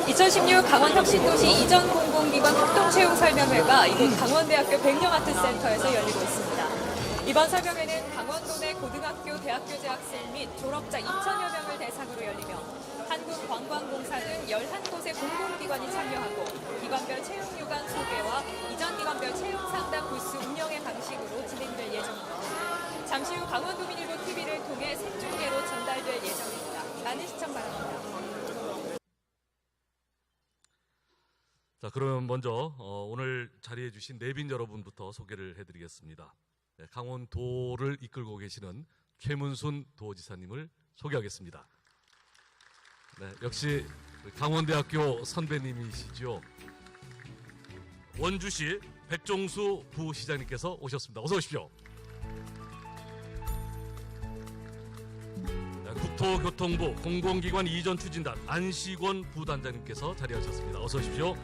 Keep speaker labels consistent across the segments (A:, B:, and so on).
A: 2016 강원혁신도시 이전 공공기관 합동채용설명회가 이곳 강원대학교 백령아트센터에서 열리고 있습니다. 이번 설명회는 강원도 내 고등학교, 대학교 재학생 및 졸업자 2천여 명을 대상으로 열리며 한국관광공사 등 11곳의 공공기관이 참여하고 기관별 채용유관 소개와 이전 기관별 채용상담 부스 운영의 방식으로 진행될 예정입니다. 잠시 후 강원도민일보 TV를 통해 생중계로 전달될 예정입니다. 많은 시청 바랍니다.
B: 자, 그러면 먼저 오늘 자리해 주신 내빈 여러분부터 소개를 해드리겠습니다. 네, 강원도를 이끌고 계시는 최문순 도지사님을 소개하겠습니다. 네, 역시 강원대학교 선배님이시죠. 원주시 백종수 부시장님께서 오셨습니다. 어서 오십시오. 네, 국토교통부 공공기관 이전 추진단 안시권 부단장님께서 자리하셨습니다. 어서 오십시오.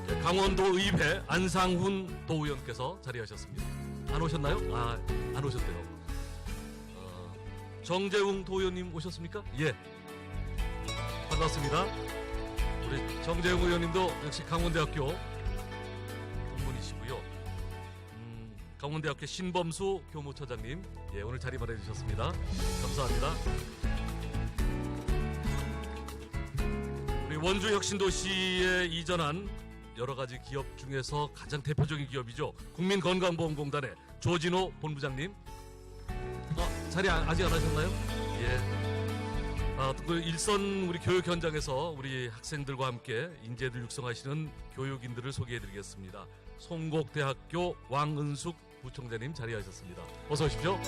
B: 네, 강원도의회 안상훈 도의원께서 자리하셨습니다. 안 오셨나요? 안 오셨대요. 정재웅 도의원님 오셨습니까? 예, 반갑습니다. 우리 정재웅 의원님도 역시 강원대학교 동문이시고요. 강원대학교 신범수 교무처장님, 예, 오늘 자리 마련해 주셨습니다. 감사합니다. 우리 원주혁신도시에 이전한 여러 가지 기업 중에서 가장 대표적인 기업이죠. 국민건강보험공단의 조진호 본부장님. 자리 아직 안 하셨나요? 예. 그 일선 우리 교육 현장에서 우리 학생들과 함께 인재들 육성하시는 교육인들을 소개해드리겠습니다. 송곡대학교 왕은숙 부총장님 자리하셨습니다. 어서 오십시오.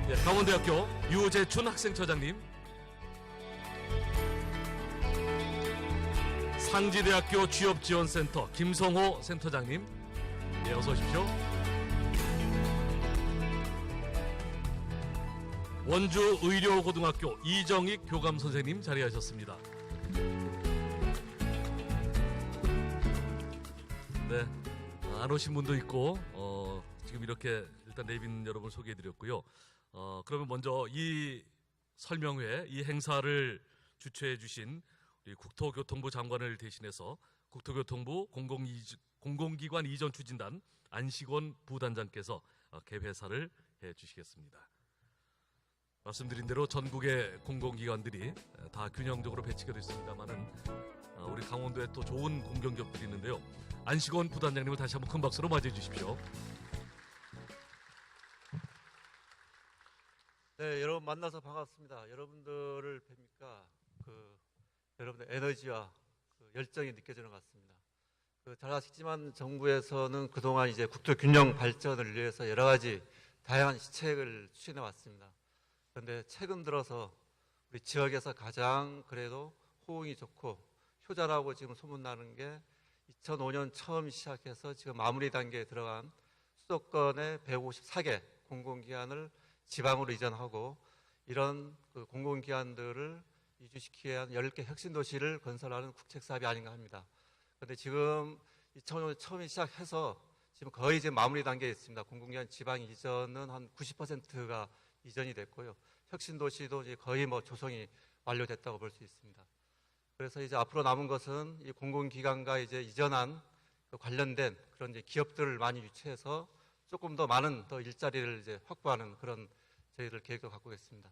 B: 예, 강원대학교 유재춘 학생처장님, 상지대학교 취업지원센터 김성호 센터장님, 예, 어서 오십시오. 원주의료고등학교 이정익 교감선생님 자리하셨습니다. 네, 안 오신 분도 있고 지금 이렇게 일단 내빈 여러분 소개해드렸고요. 그러면 먼저 이 설명회, 이 행사를 주최해 주신 우리 국토교통부 장관을 대신해서 국토교통부 공공기관 이전 추진단 안시권 부단장께서 개회사를 해 주시겠습니다. 말씀드린 대로 전국의 공공기관들이 다 균형적으로 배치가 됐습니다만은 우리 강원도에 또 좋은 공공기업들이 있는데요. 안시권 부단장님을 다시 한번 큰 박수로 맞이해 주십시오.
C: 네, 여러분 만나서 반갑습니다. 여러분들을 뵈니까 여러분의 에너지와 열정이 느껴지는 것 같습니다. 잘 아시지만 정부에서는 그동안 이제 국토 균형 발전을 위해서 여러 가지 다양한 시책을 추진해 왔습니다. 그런데 최근 들어서 우리 지역에서 가장 그래도 호응이 좋고 효자라고 지금 소문나는 게 2005년 처음 시작해서 지금 마무리 단계에 들어간 수도권의 154개 공공기관을 지방으로 이전하고 이런 공공기관들을 이주시키기 위한 10개 혁신도시를 건설하는 국책사업이 아닌가 합니다. 그런데 지금 2005년 처음 시작해서 지금 거의 이제 마무리 단계에 있습니다. 공공기관 지방 이전은 한 90%가 이전이 됐고요. 혁신도시도 이제 거의 조성이 완료됐다고 볼 수 있습니다. 그래서 이제 앞으로 남은 것은 이 공공기관과 이제 이전한 관련된 그런 이제 기업들을 많이 유치해서 조금 더 많은 일자리를 이제 확보하는 그런 저희들 계획도 갖고 있습니다.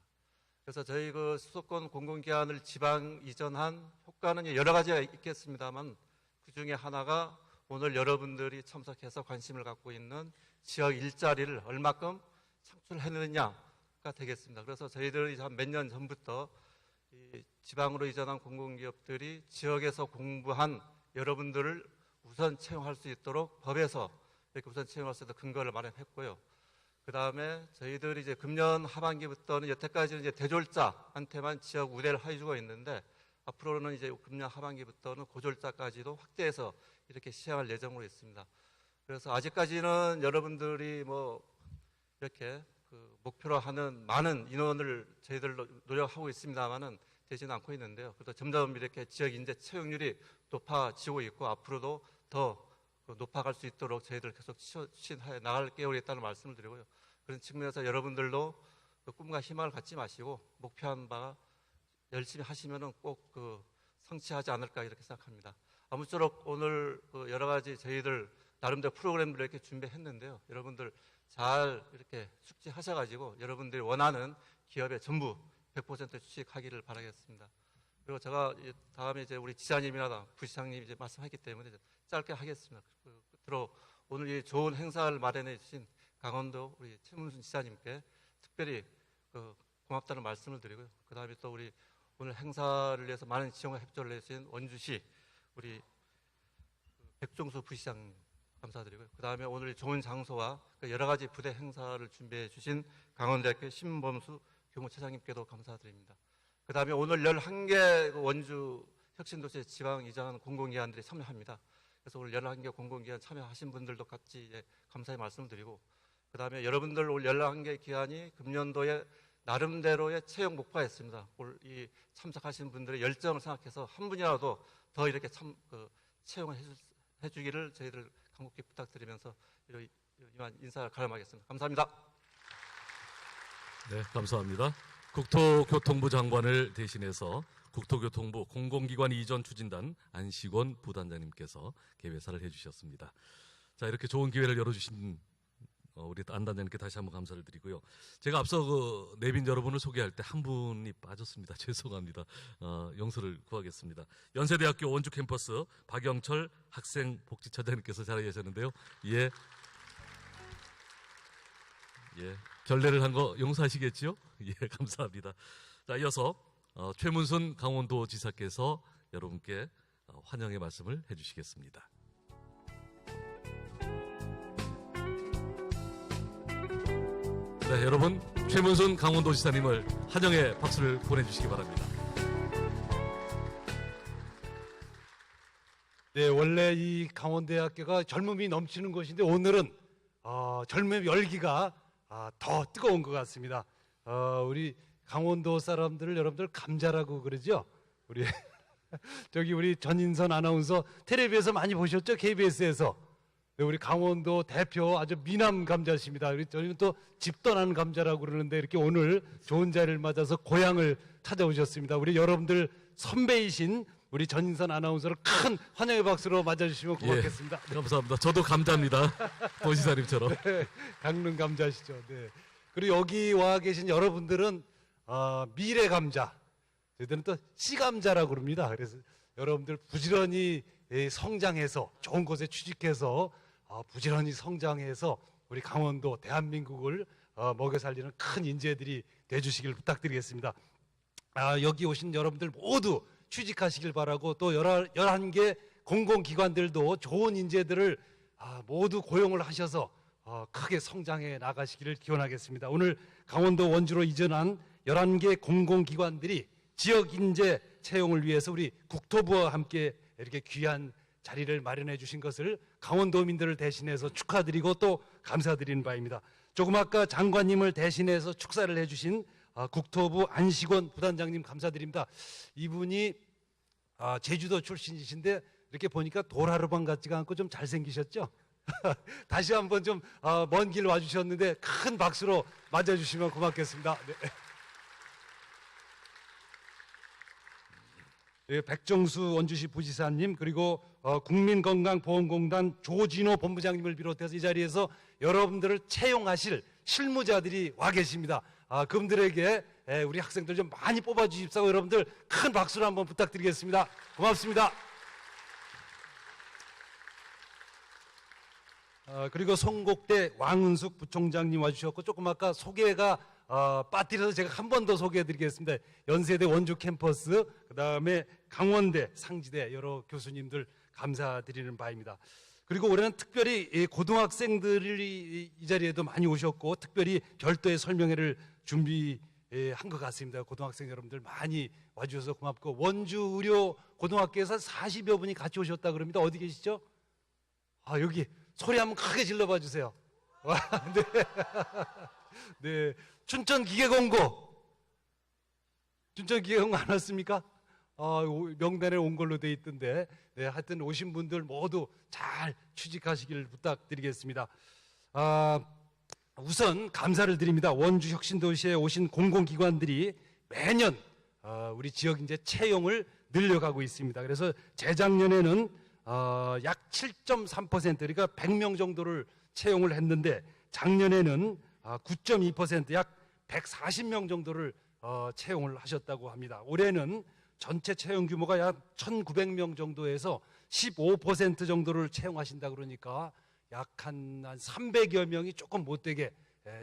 C: 그래서 저희 수도권 공공기관을 지방 이전한 효과는 여러 가지가 있겠습니다만 그 중에 하나가 오늘 여러분들이 참석해서 관심을 갖고 있는 지역 일자리를 얼마큼 창출해내느냐가 되겠습니다. 그래서 저희들이 한 몇 년 전부터 이 지방으로 이전한 공공기업들이 지역에서 공부한 여러분들을 우선 채용할 수 있도록 법에서 이렇게 우선 채용할 수 있도록 근거를 마련했고요. 그 다음에 저희들이 이제 금년 하반기부터는 여태까지는 이제 대졸자한테만 지역 우대를 해주고 있는데 앞으로는 이제 금년 하반기부터는 고졸자까지도 확대해서 이렇게 시행할 예정으로 있습니다. 그래서 아직까지는 여러분들이 이렇게 목표로 하는 많은 인원을 저희들 노력하고 있습니다만은 되지는 않고 있는데요. 그래도 점점 이렇게 지역 인재 채용률이 높아지고 있고 앞으로도 더 높아갈 수 있도록 저희들 계속 추진해 나갈 계획이 있다는 말씀을 드리고요. 그런 측면에서 여러분들도 꿈과 희망을 갖지 마시고 목표한 바 열심히 하시면은 꼭 성취하지 않을까 이렇게 생각합니다. 아무쪼록 오늘 여러 가지 저희들 나름대로 프로그램들을 이렇게 준비했는데요. 여러분들 잘 이렇게 숙지하셔가지고 여러분들이 원하는 기업에 전부 100% 취직하기를 바라겠습니다. 그리고 제가 다음에 이제 우리 지사님이나 부시장님 이제 말씀하기 때문에 짧게 하겠습니다. 끝으로 오늘 이 좋은 행사를 마련해 주신 강원도 우리 최문순 지사님께 특별히 고맙다는 말씀을 드리고요. 그 다음에 또 우리 오늘 행사를 위해서 많은 지원과 협조를 해주신 원주시 우리 백종수 부시장님 감사드리고요. 그 다음에 오늘 좋은 장소와 여러 가지 부대 행사를 준비해 주신 강원대학교 신범수 교무차장님께도 감사드립니다. 그 다음에 오늘 11개 원주 혁신도시 지방 이전하는 공공기관들이 참여합니다. 그래서 오늘 11개 공공기관 참여하신 분들도 같이 감사의 말씀을 드리고, 그 다음에 여러분들 올 11개 기관이 금년도에 나름대로의 채용 목표였습니다. 올 이 참석하신 분들의 열정을 생각해서 한 분이라도 더 이렇게 채용을 해주기를 저희들 간곡히 부탁드리면서 이만 인사를 가름하겠습니다. 감사합니다.
B: 네, 감사합니다. 국토교통부 장관을 대신해서 국토교통부 공공기관 이전 추진단 안식원 부단장님께서 개회사를 해주셨습니다. 자, 이렇게 좋은 기회를 열어주신 우리 안 단장님께 다시 한번 감사를 드리고요. 제가 앞서 내빈 여러분을 소개할 때 한 분이 빠졌습니다. 죄송합니다. 용서를 구하겠습니다. 연세대학교 원주 캠퍼스 박영철 학생복지처장님께서 자리에 계셨는데요. 예, 결례를 한 거 용서하시겠지요? 예, 감사합니다. 자, 이어서 최문순 강원도지사께서 여러분께 환영의 말씀을 해주시겠습니다. 네, 여러분 최문순 강원도지사님을 환영의 박수를 보내주시기 바랍니다.
D: 네, 원래 이 강원대학교가 젊음이 넘치는 곳인데 오늘은 젊음의 열기가 더 뜨거운 것 같습니다. 우리 강원도 사람들을 여러분들 감자라고 그러죠? 우리 저기 우리 전인선 아나운서 텔레비에서 많이 보셨죠? KBS에서. 네, 우리 강원도 대표 아주 미남 감자십니다. 저희는 또 집 떠나는 감자라고 그러는데 이렇게 오늘 좋은 자리를 맞아서 고향을 찾아오셨습니다. 우리 여러분들 선배이신 우리 전인선 아나운서를 큰 환영의 박수로 맞아주시면 고맙겠습니다.
B: 예, 감사합니다. 저도 감자입니다. 도지사님처럼.
D: 네, 강릉 감자시죠. 네. 그리고 여기 와 계신 여러분들은 미래 감자, 저희들은 또 씨 감자라고 그럽니다. 그래서 여러분들 부지런히 성장해서 좋은 곳에 취직해서 부지런히 성장해서 우리 강원도 대한민국을 먹여 살리는 큰 인재들이 돼주시길 부탁드리겠습니다. 여기 오신 여러분들 모두 취직하시길 바라고 또 11개 공공기관들도 좋은 인재들을 모두 고용을 하셔서 크게 성장해 나가시기를 기원하겠습니다. 오늘 강원도 원주로 이전한 11개 공공기관들이 지역 인재 채용을 위해서 우리 국토부와 함께 이렇게 귀한 자리를 마련해 주신 것을 강원도민들을 대신해서 축하드리고 또 감사드리는 바입니다. 조금 아까 장관님을 대신해서 축사를 해주신 국토부 안식원 부단장님 감사드립니다. 이분이 제주도 출신이신데 이렇게 보니까 도라르방 같지가 않고 좀 잘생기셨죠? 다시 한번 좀 먼 길 와주셨는데 큰 박수로 맞아주시면 고맙겠습니다. 네. 네, 백정수 원주시 부지사님 그리고 국민건강보험공단 조진호 본부장님을 비롯해서 이 자리에서 여러분들을 채용하실 실무자들이 와 계십니다. 그분들에게 우리 학생들 좀 많이 뽑아주십사고 여러분들 큰 박수를 한번 부탁드리겠습니다. 고맙습니다. 그리고 송곡대 왕은숙 부총장님 와주셨고 조금 아까 소개가 빠뜨려서 제가 한 번 더 소개해드리겠습니다. 연세대 원주 캠퍼스, 그 다음에 강원대, 상지대 여러 교수님들 감사드리는 바입니다. 그리고 올해는 특별히 고등학생들이 이 자리에도 많이 오셨고 특별히 별도의 설명회를 준비한 것 같습니다. 고등학생 여러분들 많이 와주셔서 고맙고 원주 의료 고등학교에서 40여 분이 같이 오셨다 그럽니다. 어디 계시죠? 여기 소리 한번 크게 질러봐 주세요. 네. 네. 춘천기계공고 안 왔습니까? 명단에 온 걸로 돼 있던데 네, 하여튼 오신 분들 모두 잘 취직하시기를 부탁드리겠습니다. 우선 감사를 드립니다. 원주 혁신도시에 오신 공공기관들이 매년 우리 지역 인재 채용을 늘려가고 있습니다. 그래서 재작년에는 약 7.3% 그러니까 100명 정도를 채용을 했는데 작년에는 9.2%약 140명 정도를 채용을 하셨다고 합니다. 올해는 전체 채용 규모가 약 1,900명 정도에서 15% 정도를 채용하신다 그러니까 약 한 300여 명이 조금 못되게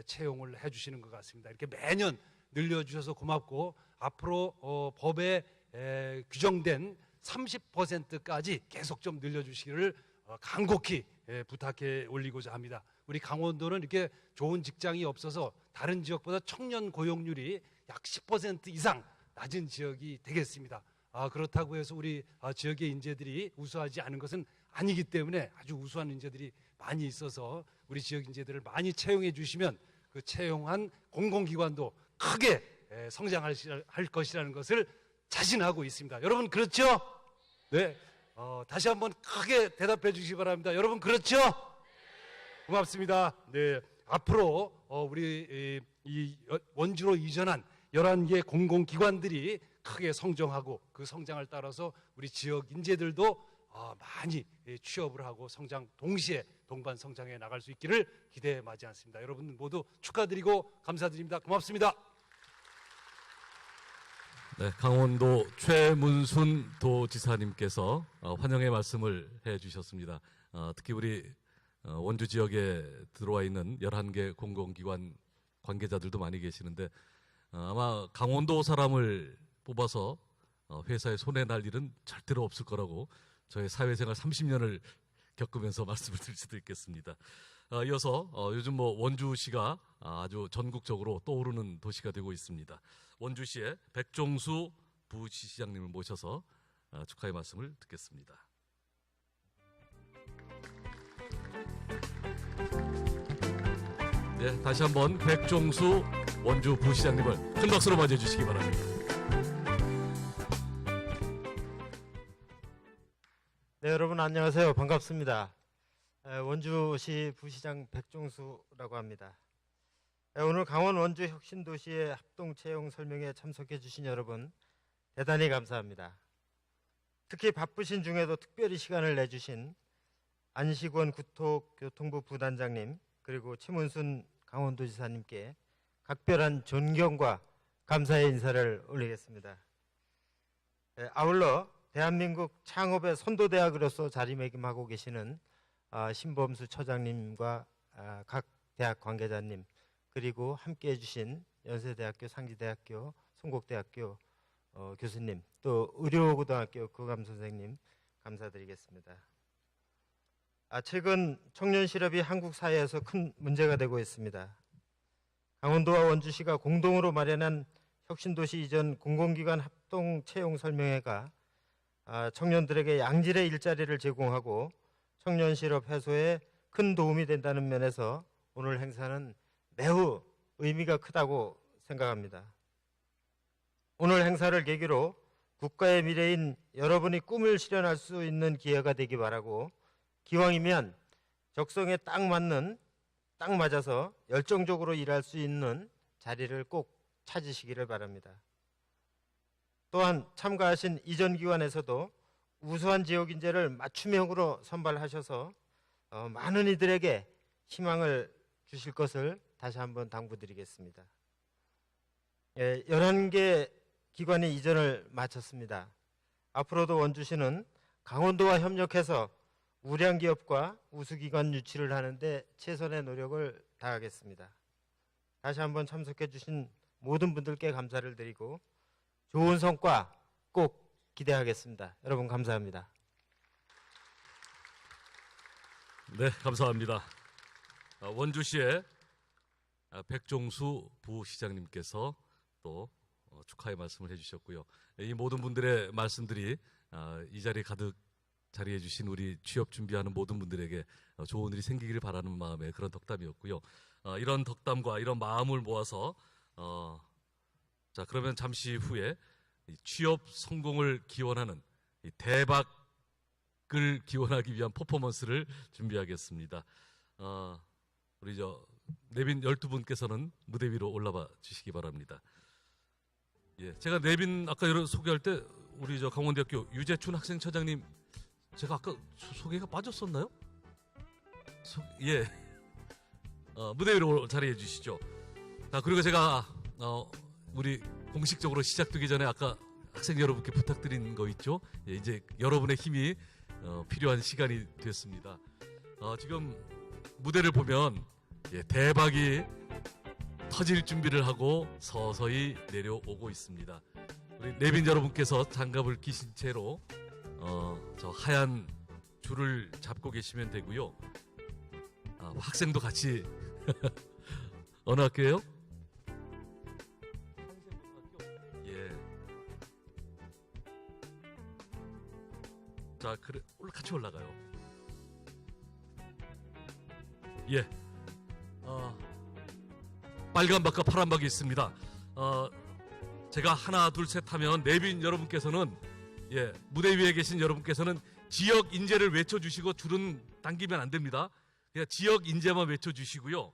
D: 채용을 해주시는 것 같습니다. 이렇게 매년 늘려주셔서 고맙고 앞으로 법에 규정된 30%까지 계속 좀 늘려주시기를 간곡히 부탁해 올리고자 합니다. 우리 강원도는 이렇게 좋은 직장이 없어서 다른 지역보다 청년 고용률이 약 10% 이상 낮은 지역이 되겠습니다. 그렇다고 해서 우리 지역의 인재들이 우수하지 않은 것은 아니기 때문에 아주 우수한 인재들이 많이 있어서 우리 지역 인재들을 많이 채용해 주시면 그 채용한 공공기관도 크게 성장할 것이라는 것을 자신하고 있습니다. 여러분 그렇죠? 네. 다시 한번 크게 대답해 주시기 바랍니다. 여러분 그렇죠? 고맙습니다. 네. 앞으로 우리 이 원주로 이전한 11개 공공기관들이 크게 성장하고 그 성장을 따라서 우리 지역 인재들도 많이 취업을 하고 동시에 동반 성장해 나갈 수 있기를 기대에 마지 않습니다. 여러분 모두 축하드리고 감사드립니다. 고맙습니다.
B: 네, 강원도 최문순 도지사님께서 환영의 말씀을 해주셨습니다. 특히 우리 원주 지역에 들어와 있는 11개 공공기관 관계자들도 많이 계시는데 아마 강원도 사람을 뽑아서 회사에 손해 날 일은 절대로 없을 거라고 저의 사회생활 30년을 겪으면서 말씀을 드릴 수도 있겠습니다. 이어서 요즘 원주시가 아주 전국적으로 떠오르는 도시가 되고 있습니다. 원주시의 백종수 부시장님을 모셔서 축하의 말씀을 듣겠습니다. 네, 다시 한번 백종수 원주 부시장님을 큰 박수로 맞이해 주시기 바랍니다.
E: 네, 여러분 안녕하세요. 반갑습니다. 원주시 부시장 백종수라고 합니다. 오늘 강원 원주 혁신도시의 합동 채용 설명에 참석해 주신 여러분 대단히 감사합니다. 특히 바쁘신 중에도 특별히 시간을 내주신 안식원 국토교통부 부단장님 그리고 최문순 강원도지사님께 각별한 존경과 감사의 인사를 올리겠습니다. 아울러 대한민국 창업의 선도대학으로서 자리매김하고 계시는 신범수 처장님과 각 대학 관계자님 그리고 함께해 주신 연세대학교, 상지대학교, 성곡대학교 교수님 또 의료고등학교 교감선생님 감사드리겠습니다. 최근 청년 실업이 한국 사회에서 큰 문제가 되고 있습니다. 강원도와 원주시가 공동으로 마련한 혁신도시 이전 공공기관 합동 채용 설명회가 청년들에게 양질의 일자리를 제공하고 청년 실업 해소에 큰 도움이 된다는 면에서 오늘 행사는 매우 의미가 크다고 생각합니다. 오늘 행사를 계기로 국가의 미래인 여러분이 꿈을 실현할 수 있는 기회가 되기 바라고 기왕이면 적성에 딱 맞아서 열정적으로 일할 수 있는 자리를 꼭 찾으시기를 바랍니다. 또한 참가하신 이전 기관에서도 우수한 지역 인재를 맞춤형으로 선발하셔서 많은 이들에게 희망을 주실 것을 다시 한번 당부드리겠습니다. 11개 기관이 이전을 마쳤습니다. 앞으로도 원주시는 강원도와 협력해서 우량 기업과 우수기관 유치를 하는데 최선의 노력을 다하겠습니다. 다시 한번 참석해 주신 모든 분들께 감사를 드리고 좋은 성과 꼭 기대하겠습니다. 여러분 감사합니다.
B: 네, 감사합니다. 원주시의 백종수 부시장님께서 또 축하의 말씀을 해주셨고요. 이 모든 분들의 말씀들이 이 자리에 가득 자리해 주신 우리 취업 준비하는 모든 분들에게 좋은 일이 생기기를 바라는 마음의 그런 덕담이었고요. 이런 덕담과 이런 마음을 모아서 자 그러면 잠시 후에 취업 성공을 기원하는 대박을 기원하기 위한 퍼포먼스를 준비하겠습니다. 우리 내빈 12분께서는 무대 위로 올라와 주시기 바랍니다. 예, 제가 내빈 아까 여러 소개할 때 우리 저 강원대학교 유재춘 학생처장님 제가 아까 소개가 빠졌었나요? 예, 무대 위로 자리해 주시죠. 그리고 제가 우리 공식적으로 시작되기 전에 아까 학생 여러분께 부탁드린 거 있죠? 예, 이제 여러분의 힘이 필요한 시간이 됐습니다. 지금 무대를 보면 예, 대박이 터질 준비를 하고 서서히 내려오고 있습니다. 우리 내빈 여러분께서 장갑을 끼신 채로 저 하얀 줄을 잡고 계시면 되고요. 학생도 같이 어느 학교예요? 예. 자, 그래 같이 올라가요. 예. 빨간 박과 파란 박이 있습니다. 제가 하나 둘 셋 하면 내빈 여러분께서는 예, 무대 위에 계신 여러분께서는 지역 인재를 외쳐주시고 줄은 당기면 안 됩니다. 그냥 지역 인재만 외쳐주시고요.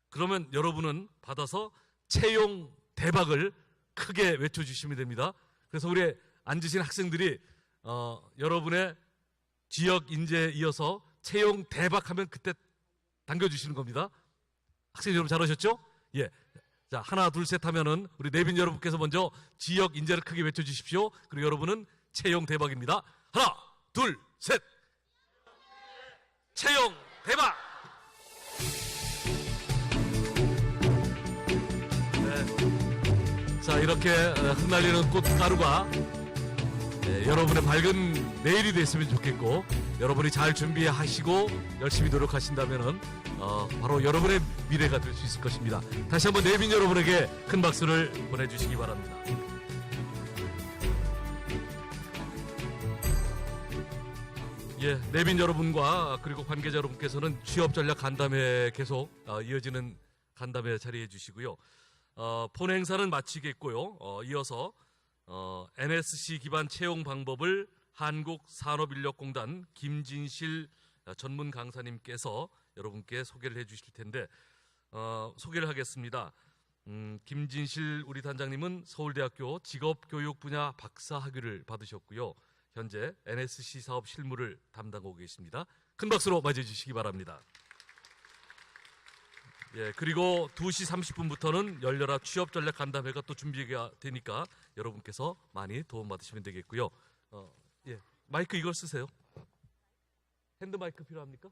B: 그러면 여러분은 받아서 채용 대박을 크게 외쳐주시면 됩니다. 그래서 우리 앉으신 학생들이 여러분의 지역 인재에 이어서 채용 대박하면 그때 당겨주시는 겁니다. 학생 여러분 잘하셨죠? 예. 자, 하나 둘 셋 하면은 우리 내빈 여러분께서 먼저 지역 인재를 크게 외쳐주십시오. 그리고 여러분은 채용 대박입니다. 하나 둘 셋. 채용 대박. 네. 자, 이렇게 흩날리는 꽃가루가 여러분의 밝은 내일이 됐으면 좋겠고, 여러분이 잘 준비하시고 열심히 노력하신다면은 바로 여러분의 미래가 될 수 있을 것입니다. 다시 한번 내빈 여러분에게 큰 박수를 보내주시기 바랍니다. 예, 내빈 여러분과 그리고 관계자 여러분께서는 취업전략 간담회 계속 이어지는 간담회 자리해 주시고요. 본 행사는 마치겠고요. 이어서 NSC 기반 채용 방법을 한국산업인력공단 김진실 전문 강사님께서 여러분께 소개를 해주실 텐데 소개를 하겠습니다. 김진실 우리 단장님은 서울대학교 직업교육 분야 박사 학위를 받으셨고요. 현재 NSC 사업 실무를 담당하고 계십니다. 큰 박수로 맞이해 주시기 바랍니다. 예, 그리고 2시 30분부터는 열렬한 취업전략 간담회가 또 준비가 되니까 여러분께서 많이 도움받으시면 되겠고요. 예, 마이크 이걸 쓰세요. 핸드 마이크 필요합니까?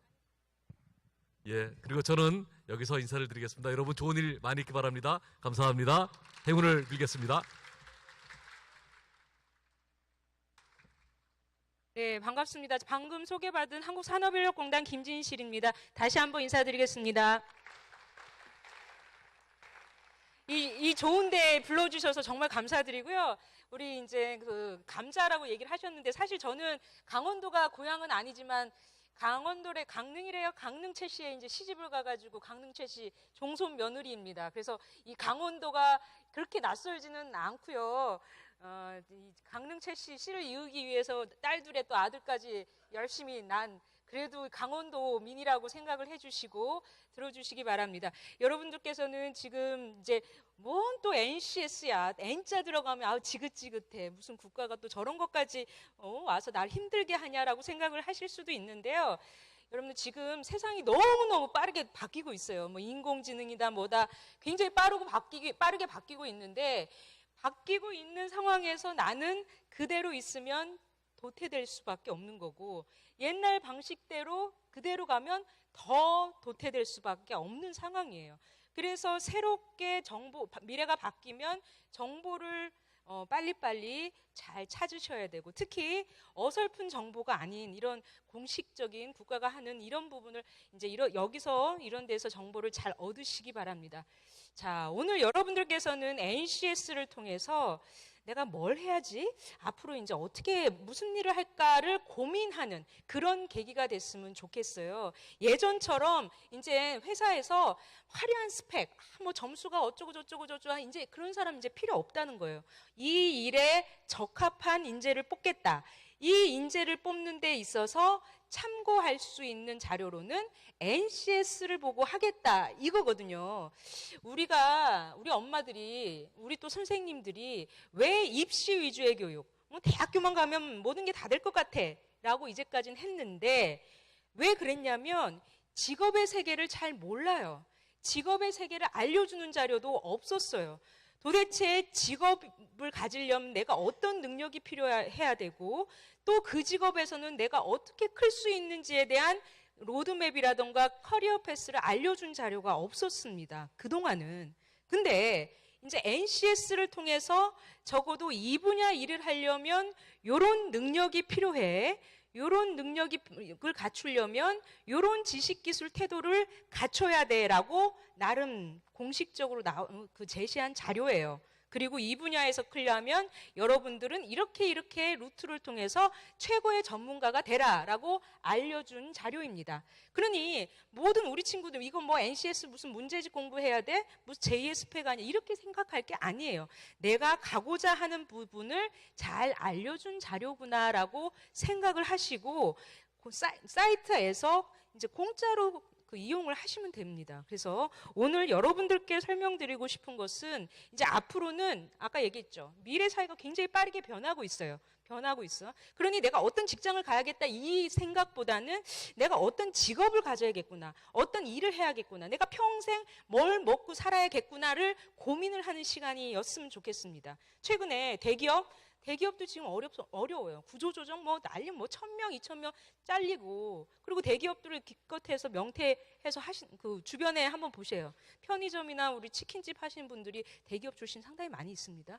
B: 예, 그리고 저는 여기서 인사를 드리겠습니다. 여러분 좋은 일 많이 있기 바랍니다. 감사합니다. 행운을 빌겠습니다.
F: 네, 반갑습니다. 방금 소개받은 한국산업인력공단 김진실입니다. 다시 한번 인사드리겠습니다. 이 좋은 데 불러주셔서 정말 감사드리고요. 우리 이제 그 감자라고 얘기를 하셨는데 사실 저는 강원도가 고향은 아니지만 강원도의 강릉이래요. 강릉 최씨에 이제 시집을 가가지고 강릉 최씨 종손 며느리입니다. 그래서 이 강원도가 그렇게 낯설지는 않고요. 이 강릉 최씨 씨를 이으기 위해서 딸둘의 또 아들까지 열심히 난 그래도 강원도 민이라고 생각을 해주시고 들어주시기 바랍니다. 여러분들께서는 지금 이제 뭔 또 NCS야 N자 들어가면 아우 지긋지긋해 무슨 국가가 또 저런 것까지 와서 날 힘들게 하냐라고 생각을 하실 수도 있는데요. 여러분들 지금 세상이 너무너무 빠르게 바뀌고 있어요. 뭐 인공지능이다 뭐다 굉장히 빠르게 바뀌고 있는데 바뀌고 있는 상황에서 나는 그대로 있으면 도태될 수밖에 없는 거고 옛날 방식대로 그대로 가면 더 도태될 수밖에 없는 상황이에요. 그래서 새롭게 미래가 바뀌면 정보를 빨리빨리 잘 찾으셔야 되고 특히 어설픈 정보가 아닌 이런 공식적인 국가가 하는 이런 부분을 이제 여기서 이런 데서 정보를 잘 얻으시기 바랍니다. 자, 오늘 여러분들께서는 NCS를 통해서 내가 뭘 해야지? 앞으로 이제 어떻게 무슨 일을 할까를 고민하는 그런 계기가 됐으면 좋겠어요. 예전처럼 이제 회사에서 화려한 스펙, 뭐 점수가 어쩌고 저쩌고 이제 그런 사람 이제 필요 없다는 거예요. 이 일에 적합한 인재를 뽑겠다. 이 인재를 뽑는 데 있어서 참고할 수 있는 자료로는 NCS를 보고 하겠다 이거거든요. 우리 엄마들이, 우리 또 선생님들이 왜 입시 위주의 교육, 뭐 대학교만 가면 모든 게 다 될 것 같아 라고 이제까지는 했는데, 왜 그랬냐면 직업의 세계를 잘 몰라요. 직업의 세계를 알려주는 자료도 없었어요. 도대체 직업을 가지려면 내가 어떤 능력이 필요해야 되고, 또 그 직업에서는 내가 어떻게 클 수 있는지에 대한 로드맵이라던가 커리어 패스를 알려준 자료가 없었습니다. 그동안은. 근데 이제 NCS를 통해서 적어도 이 분야 일을 하려면 이런 능력이 필요해. 이런 능력을 갖추려면 이런 지식, 기술, 태도를 갖춰야 돼라고 나름 공식적으로 제시한 자료예요. 그리고 이 분야에서 크려면 여러분들은 이렇게 루트를 통해서 최고의 전문가가 되라라고 알려준 자료입니다. 그러니 모든 우리 친구들 이거 뭐 NCS 무슨 문제집 공부해야 돼? 무슨 JSP가 아니야? 이렇게 생각할 게 아니에요. 내가 가고자 하는 부분을 잘 알려준 자료구나라고 생각을 하시고 그 사이트에서 이제 공짜로 이용을 하시면 됩니다. 그래서 오늘 여러분들께 설명드리고 싶은 것은 이제 앞으로는 아까 얘기했죠. 미래 사회가 굉장히 빠르게 변하고 있어요. 그러니 내가 어떤 직장을 가야겠다 이 생각보다는 내가 어떤 직업을 가져야겠구나. 어떤 일을 해야겠구나. 내가 평생 뭘 먹고 살아야겠구나를 고민을 하는 시간이었으면 좋겠습니다. 최근에 대기업도 지금 어려워요. 구조조정 난리 1,000명, 2,000명 잘리고, 그리고 대기업들을 기껏해서 명퇴해서 주변에 한번 보세요. 편의점이나 우리 치킨집 하시는 분들이 대기업 출신 상당히 많이 있습니다.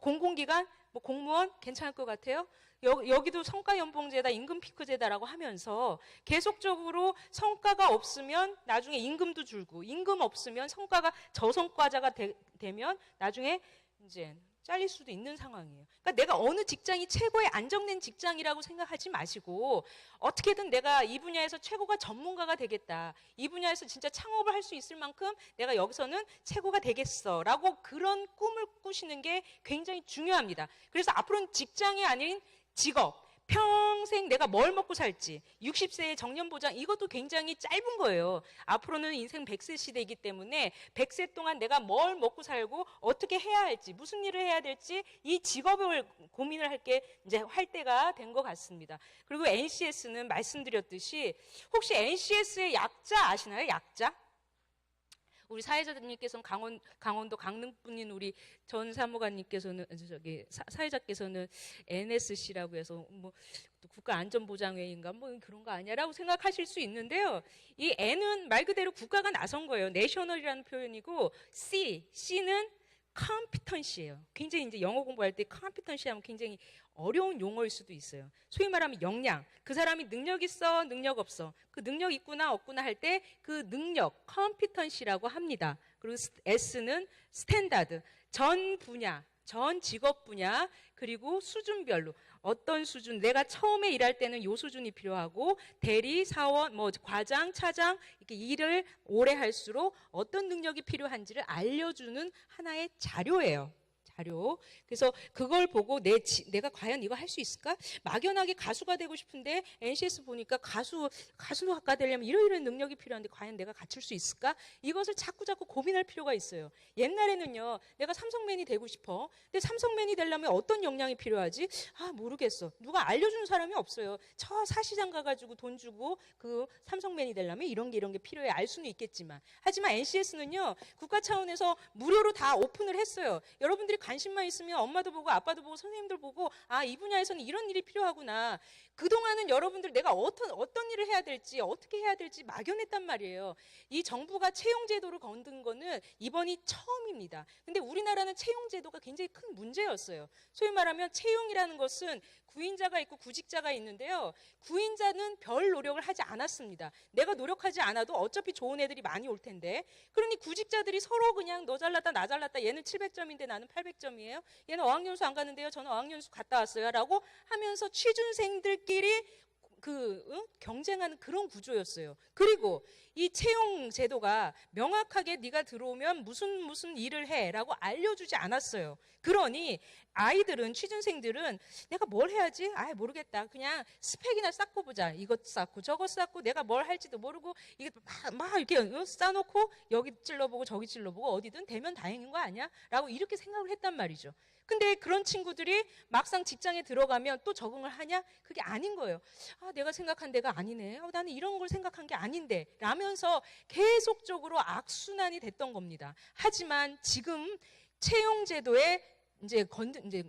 F: 공공기관, 공무원 괜찮을 것 같아요. 여기도 성과연봉제다, 임금피크제다라고 하면서 계속적으로 성과가 없으면 나중에 임금도 줄고, 임금 없으면 성과가 저성과자가 되면 나중에 이제 잘릴 수도 있는 상황이에요. 그러니까 내가 어느 직장이 최고의 안정된 직장이라고 생각하지 마시고 어떻게든 내가 이 분야에서 최고가 전문가가 되겠다. 이 분야에서 진짜 창업을 할 수 있을 만큼 내가 여기서는 최고가 되겠어라고 그런 꿈을 꾸시는 게 굉장히 중요합니다. 그래서 앞으로는 직장이 아닌 직업, 평생 내가 뭘 먹고 살지, 60세의 정년보장, 이것도 굉장히 짧은 거예요. 앞으로는 인생 100세 시대이기 때문에 100세 동안 내가 뭘 먹고 살고 어떻게 해야 할지, 무슨 일을 해야 될지 이 직업을 고민을 할 때가 된 것 같습니다. 그리고 NCS는 말씀드렸듯이 혹시 NCS의 약자 아시나요? 약자? 우리 사회자님께서는 강원도 강릉분인 우리 전 사무관님께서는 사회자께서는 NSC라고 해서 또 국가안전보장회의인가 그런 거 아니야라고 생각하실 수 있는데요. 이 N은 말 그대로 국가가 나선 거예요. 내셔널이라는 표현이고 C는 컴피턴시예요. 굉장히 이제 영어 공부할 때 컴피턴시 하면 굉장히 어려운 용어일 수도 있어요. 소위 말하면 역량. 그 사람이 능력 있어, 능력 없어. 그 능력 있구나, 없구나 할 때 그 능력, 컴피턴시라고 합니다. 그리고 S는 스탠다드. 전 분야, 전 직업 분야, 그리고 수준별로 어떤 수준, 내가 처음에 일할 때는 요 수준이 필요하고 대리, 사원, 과장, 차장 이렇게 일을 오래 할수록 어떤 능력이 필요한지를 알려주는 하나의 자료예요. 그래서 그걸 보고 내가 과연 이거 할 수 있을까? 막연하게 가수가 되고 싶은데 NCS 보니까 가수가 되려면 이런 능력이 필요한데 과연 내가 갖출 수 있을까? 이것을 자꾸 고민할 필요가 있어요. 옛날에는요, 내가 삼성맨이 되고 싶어. 근데 삼성맨이 되려면 어떤 역량이 필요하지? 모르겠어. 누가 알려주는 사람이 없어요. 저 사시장 가가지고 돈 주고 그 삼성맨이 되려면 이런 게 필요해. 알 수는 있겠지만. 하지만 NCS는요, 국가 차원에서 무료로 다 오픈을 했어요. 여러분들이 관심만 있으면 엄마도 보고 아빠도 보고 선생님들 보고 이 분야에서는 이런 일이 필요하구나. 그동안은 여러분들 내가 어떤 일을 해야 될지 어떻게 해야 될지 막연했단 말이에요. 이 정부가 채용제도를 건든 거는 이번이 처음입니다. 근데 우리나라는 채용제도가 굉장히 큰 문제였어요. 소위 말하면 채용이라는 것은 구인자가 있고 구직자가 있는데요. 구인자는 별 노력을 하지 않았습니다. 내가 노력하지 않아도 어차피 좋은 애들이 많이 올 텐데. 그러니 구직자들이 서로 그냥 너 잘났다 나 잘났다, 얘는 700점인데 나는 800점이에요. 얘는 어학연수 안 가는데요. 저는 어학연수 갔다 왔어요. 라고 하면서 취준생들끼리 경쟁하는 그런 구조였어요. 그리고 이 채용 제도가 명확하게 네가 들어오면 무슨 일을 해라고 알려주지 않았어요. 그러니 아이들은, 취준생들은 내가 뭘 해야지? 아, 모르겠다. 그냥 스펙이나 쌓고 보자. 이것 쌓고 저것 쌓고 내가 뭘 할지도 모르고 이게 막 이렇게 쌓아놓고 여기 찔러보고 저기 찔러보고 어디든 되면 다행인 거 아니야? 라고 이렇게 생각을 했단 말이죠. 근데 그런 친구들이 막상 직장에 들어가면 또 적응을 하냐? 그게 아닌 거예요. 아, 내가 생각한 데가 아니네. 나는 이런 걸 생각한 게 아닌데. 라면서 계속적으로 악순환이 됐던 겁니다. 하지만 지금 채용제도에 이제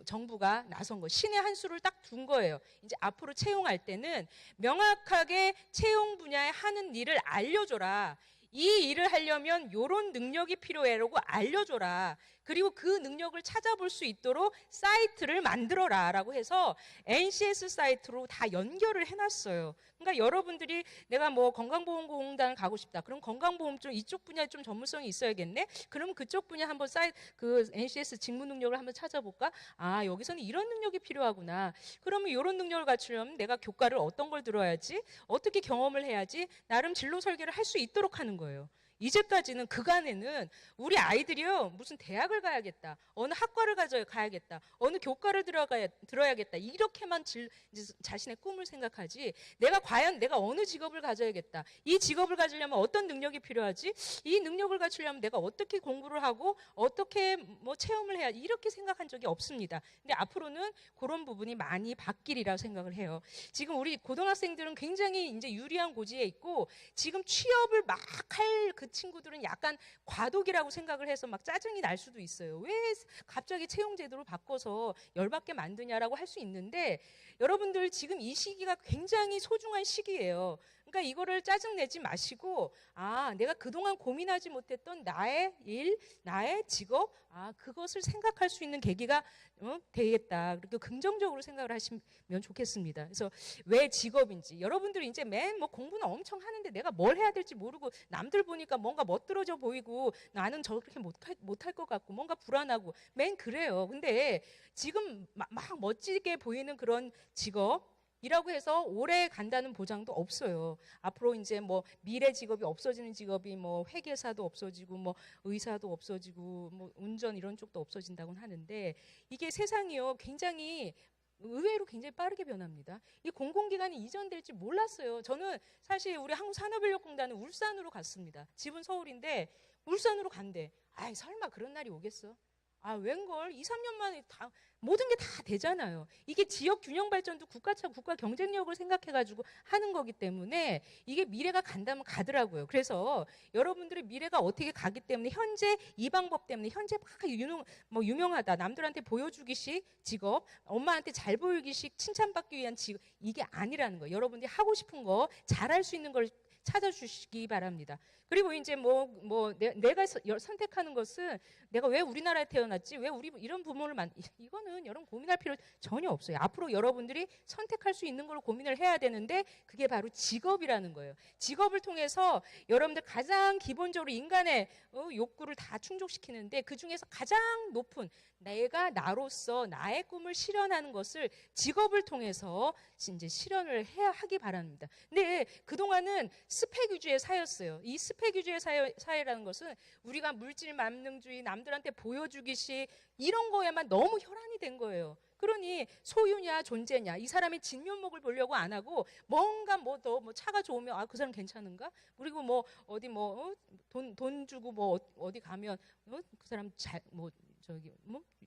F: 정부가 나선 거, 신의 한 수를 딱 둔 거예요. 이제 앞으로 채용할 때는 명확하게 채용 분야에 하는 일을 알려줘라. 이 일을 하려면 이런 능력이 필요해라고 알려줘라. 그리고 그 능력을 찾아볼 수 있도록 사이트를 만들어라 라고 해서 NCS 사이트로 다 연결을 해놨어요. 그러니까 여러분들이 내가 뭐 건강보험공단을 가고 싶다. 그럼 건강보험 쪽 이쪽 분야에 좀 전문성이 있어야겠네. 그럼 그쪽 분야 한번 그 NCS 직무 능력을 한번 찾아볼까? 아, 여기서는 이런 능력이 필요하구나. 그러면 이런 능력을 갖추려면 내가 교과를 어떤 걸 들어야지? 어떻게 경험을 해야지? 나름 진로 설계를 할 수 있도록 하는 거예요. 이제까지는 그간에는 우리 아이들이요, 무슨 대학을 가야겠다, 어느 학과를 가야겠다, 어느 교과를 들어야겠다, 이렇게만 이제 자신의 꿈을 생각하지, 과연 내가 어느 직업을 가져야겠다, 이 직업을 가지려면 어떤 능력이 필요하지, 이 능력을 갖추려면 내가 어떻게 공부를 하고 어떻게 뭐 체험을 해야, 이렇게 생각한 적이 없습니다. 근데 앞으로는 그런 부분이 많이 바뀌리라 생각을 해요. 지금 우리 고등학생들은 굉장히 이제 유리한 고지에 있고, 지금 취업을 막 할 그 친구들은 약간 과도기라고 생각을 해서 막 짜증이 날 수도 있어요. 왜 갑자기 채용 제도를 바꿔서 열받게 만드냐라고 할 수 있는데, 여러분들 지금 이 시기가 굉장히 소중한 시기예요. 그러니까 이거를 짜증내지 마시고, 아, 내가 그동안 고민하지 못했던 나의 일, 나의 직업, 아, 그것을 생각할 수 있는 계기가 되겠다. 그렇게 긍정적으로 생각을 하시면 좋겠습니다. 그래서 왜 직업인지, 여러분들이 이제 뭐 공부는 엄청 하는데 내가 뭘 해야 될지 모르고, 남들 보니까 뭔가 멋들어져 보이고 나는 저렇게 못할 것 같고 뭔가 불안하고 그래요. 근데 지금 막 멋지게 보이는 그런 직업이라고 해서 오래 간다는 보장도 없어요. 앞으로 이제 뭐 미래 직업이 없어지는 직업이 뭐 회계사도 없어지고 뭐 의사도 없어지고 뭐 운전 이런 쪽도 없어진다고는 하는데, 이게 세상이요 굉장히 의외로 굉장히 빠르게 변합니다. 이 공공기관이 이전될지 몰랐어요. 저는 사실 우리 한국산업인력공단은 울산으로 갔습니다. 집은 서울인데 울산으로 간대. 아이, 설마 그런 날이 오겠어? 아, 웬걸 2, 3년 만에 다 모든 게 다 되잖아요. 이게 지역 균형 발전도 국가 경쟁력을 생각해가지고 하는 거기 때문에 이게 미래가 간다면 가더라고요. 그래서 여러분들의 미래가 어떻게 가기 때문에 현재 이 방법 때문에 현재 막 유명하다, 남들한테 보여주기식 직업, 엄마한테 잘 보이기식 칭찬받기 위한 직업, 이게 아니라는 거예요. 여러분들이 하고 싶은 거, 잘할 수 있는 걸 찾아주시기 바랍니다. 그리고 이제 내가 선택하는 것은 내가 왜 우리나라에 태어났지, 왜 우리 이런 부모를 이거는 여러분 고민할 필요 전혀 없어요. 앞으로 여러분들이 선택할 수 있는 걸 고민을 해야 되는데, 그게 바로 직업이라는 거예요. 직업을 통해서 여러분들 가장 기본적으로 인간의 욕구를 다 충족시키는데, 그 중에서 가장 높은 내가 나로서 나의 꿈을 실현하는 것을 직업을 통해서 이제 실현을 해야 하기 바랍니다. 근데 그동안은 스펙 위주의 사회였어요. 이 스펙 위주의 사회라는 것은 우리가 물질 만능주의, 남들한테 보여주기식 이런 거에만 너무 혈안이 된 거예요. 그러니 소유냐 존재냐, 이 사람의 진면목을 보려고 안 하고, 뭔가 차가 좋으면 그 사람 괜찮은가? 그리고 돈 주고 어디 가면 그 사람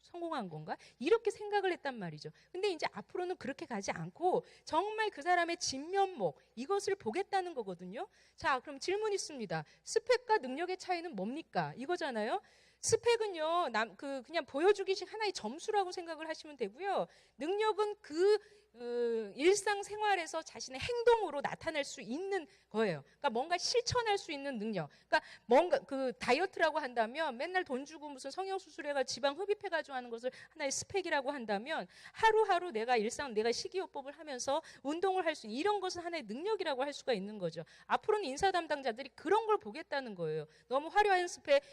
F: 성공한 건가? 이렇게 생각을 했단 말이죠. 근데 이제 앞으로는 그렇게 가지 않고 정말 그 사람의 진면목, 이것을 보겠다는 거거든요. 자, 그럼 질문 있습니다. 스펙과 능력의 차이는 뭡니까? 이거잖아요. 스펙은요, 그냥 보여주기식 하나의 점수라고 생각을 하시면 되고요. 능력은 일상생활에서 자신의 행동으로 나타낼 수 있는 거예요. 그러니까 뭔가 실천할 수 있는 능력. 그러니까 뭔가 다이어트라고 한다면 맨날 돈 주고 무슨 성형수술해가 지방 흡입해가지고 하는 것을 하나의 스펙이라고 한다면, 하루하루 내가 식이요법을 하면서 운동을 할 수 있는 이런 것은 하나의 능력이라고 할 수가 있는 거죠. 앞으로는 인사 담당자들이 그런 걸 보겠다는 거예요. 너무 화려한 스펙,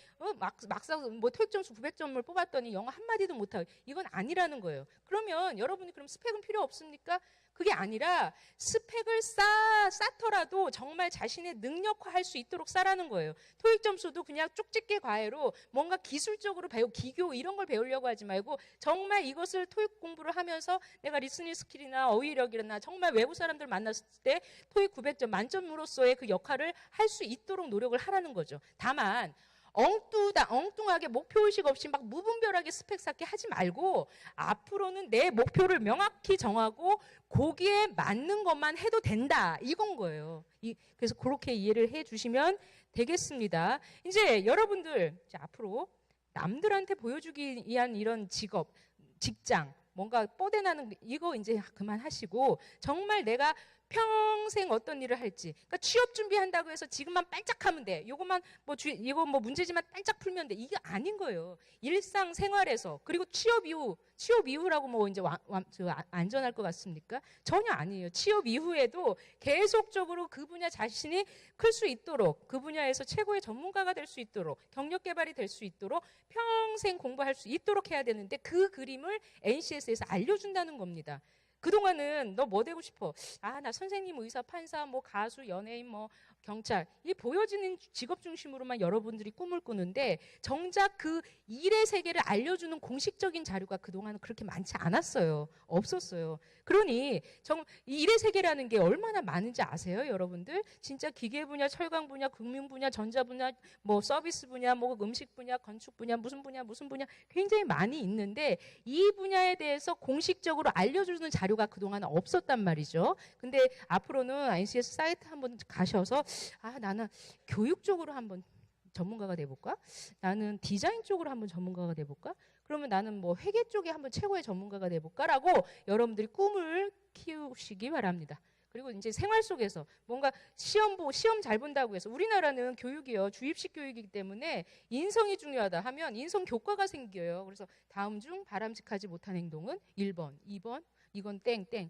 F: 막상 내가 뭐 토익 점수 900점을 뽑았더니 영어 한마디도 못하고 이건 아니라는 거예요. 그러면 여러분이 그럼 스펙은 필요 없습니까? 그게 아니라 스펙을 쌓더라도 정말 자신의 능력화할 수 있도록 쌓라는 거예요. 토익 점수도 그냥 쪽집게 과외로 뭔가 기술적으로 기교 이런 걸 배우려고 하지 말고 정말 이것을 토익 공부를 하면서 내가 리스닝 스킬이나 어휘력이나 정말 외국 사람들 만났을 때 토익 900점 만점으로서의 그 역할을 할 수 있도록 노력을 하라는 거죠. 다만 엉뚱하게 목표의식 없이 막 무분별하게 스펙 쌓기 하지 말고 앞으로는 내 목표를 명확히 정하고 거기에 맞는 것만 해도 된다. 이건 거예요. 그래서 그렇게 이해를 해 주시면 되겠습니다. 이제 여러분들 이제 앞으로 남들한테 보여주기 위한 이런 직업, 직장, 뭔가 뽀대나는 이거 이제 그만하시고 정말 내가 평생 어떤 일을 할지. 그러니까 취업 준비한다고 해서 지금만 빨짝하면 돼. 이거 뭐 문제지만 빨짝 풀면 돼. 이게 아닌 거예요. 일상 생활에서 그리고 취업 이후라고 뭐 이제 안전할 것 같습니까? 전혀 아니에요. 취업 이후에도 계속적으로 그 분야 자신이 클 수 있도록 그 분야에서 최고의 전문가가 될 수 있도록 경력 개발이 될 수 있도록 평생 공부할 수 있도록 해야 되는데 그 그림을 NCS에서 알려준다는 겁니다. 그동안은 너 뭐 되고 싶어? 나 선생님, 의사, 판사, 뭐 가수, 연예인, 뭐 경찰 이 보여지는 직업 중심으로만 여러분들이 꿈을 꾸는데 정작 그 일의 세계를 알려주는 공식적인 자료가 그동안은 그렇게 많지 않았어요. 없었어요. 그러니 이 일의 세계라는 게 얼마나 많은지 아세요, 여러분들? 진짜 기계 분야, 철강 분야, 금융 분야, 전자 분야, 뭐 서비스 분야, 뭐 음식 분야, 건축 분야, 무슨 분야 굉장히 많이 있는데 이 분야에 대해서 공식적으로 알려주는 자료가 그동안 없었단 말이죠. 근데 앞으로는 NCS 사이트 한번 가셔서 나는 교육 쪽으로 한번 전문가가 돼볼까? 나는 디자인 쪽으로 한번 전문가가 돼볼까? 그러면 나는 뭐 회계 쪽에 한번 최고의 전문가가 돼볼까라고 여러분들이 꿈을 키우시기 바랍니다. 그리고 이제 생활 속에서 뭔가 시험 잘 본다고 해서 우리나라는 교육이요 주입식 교육이기 때문에 인성이 중요하다 하면 인성 교과가 생겨요. 그래서 다음 중 바람직하지 못한 행동은 1번, 2번, 이건 땡땡.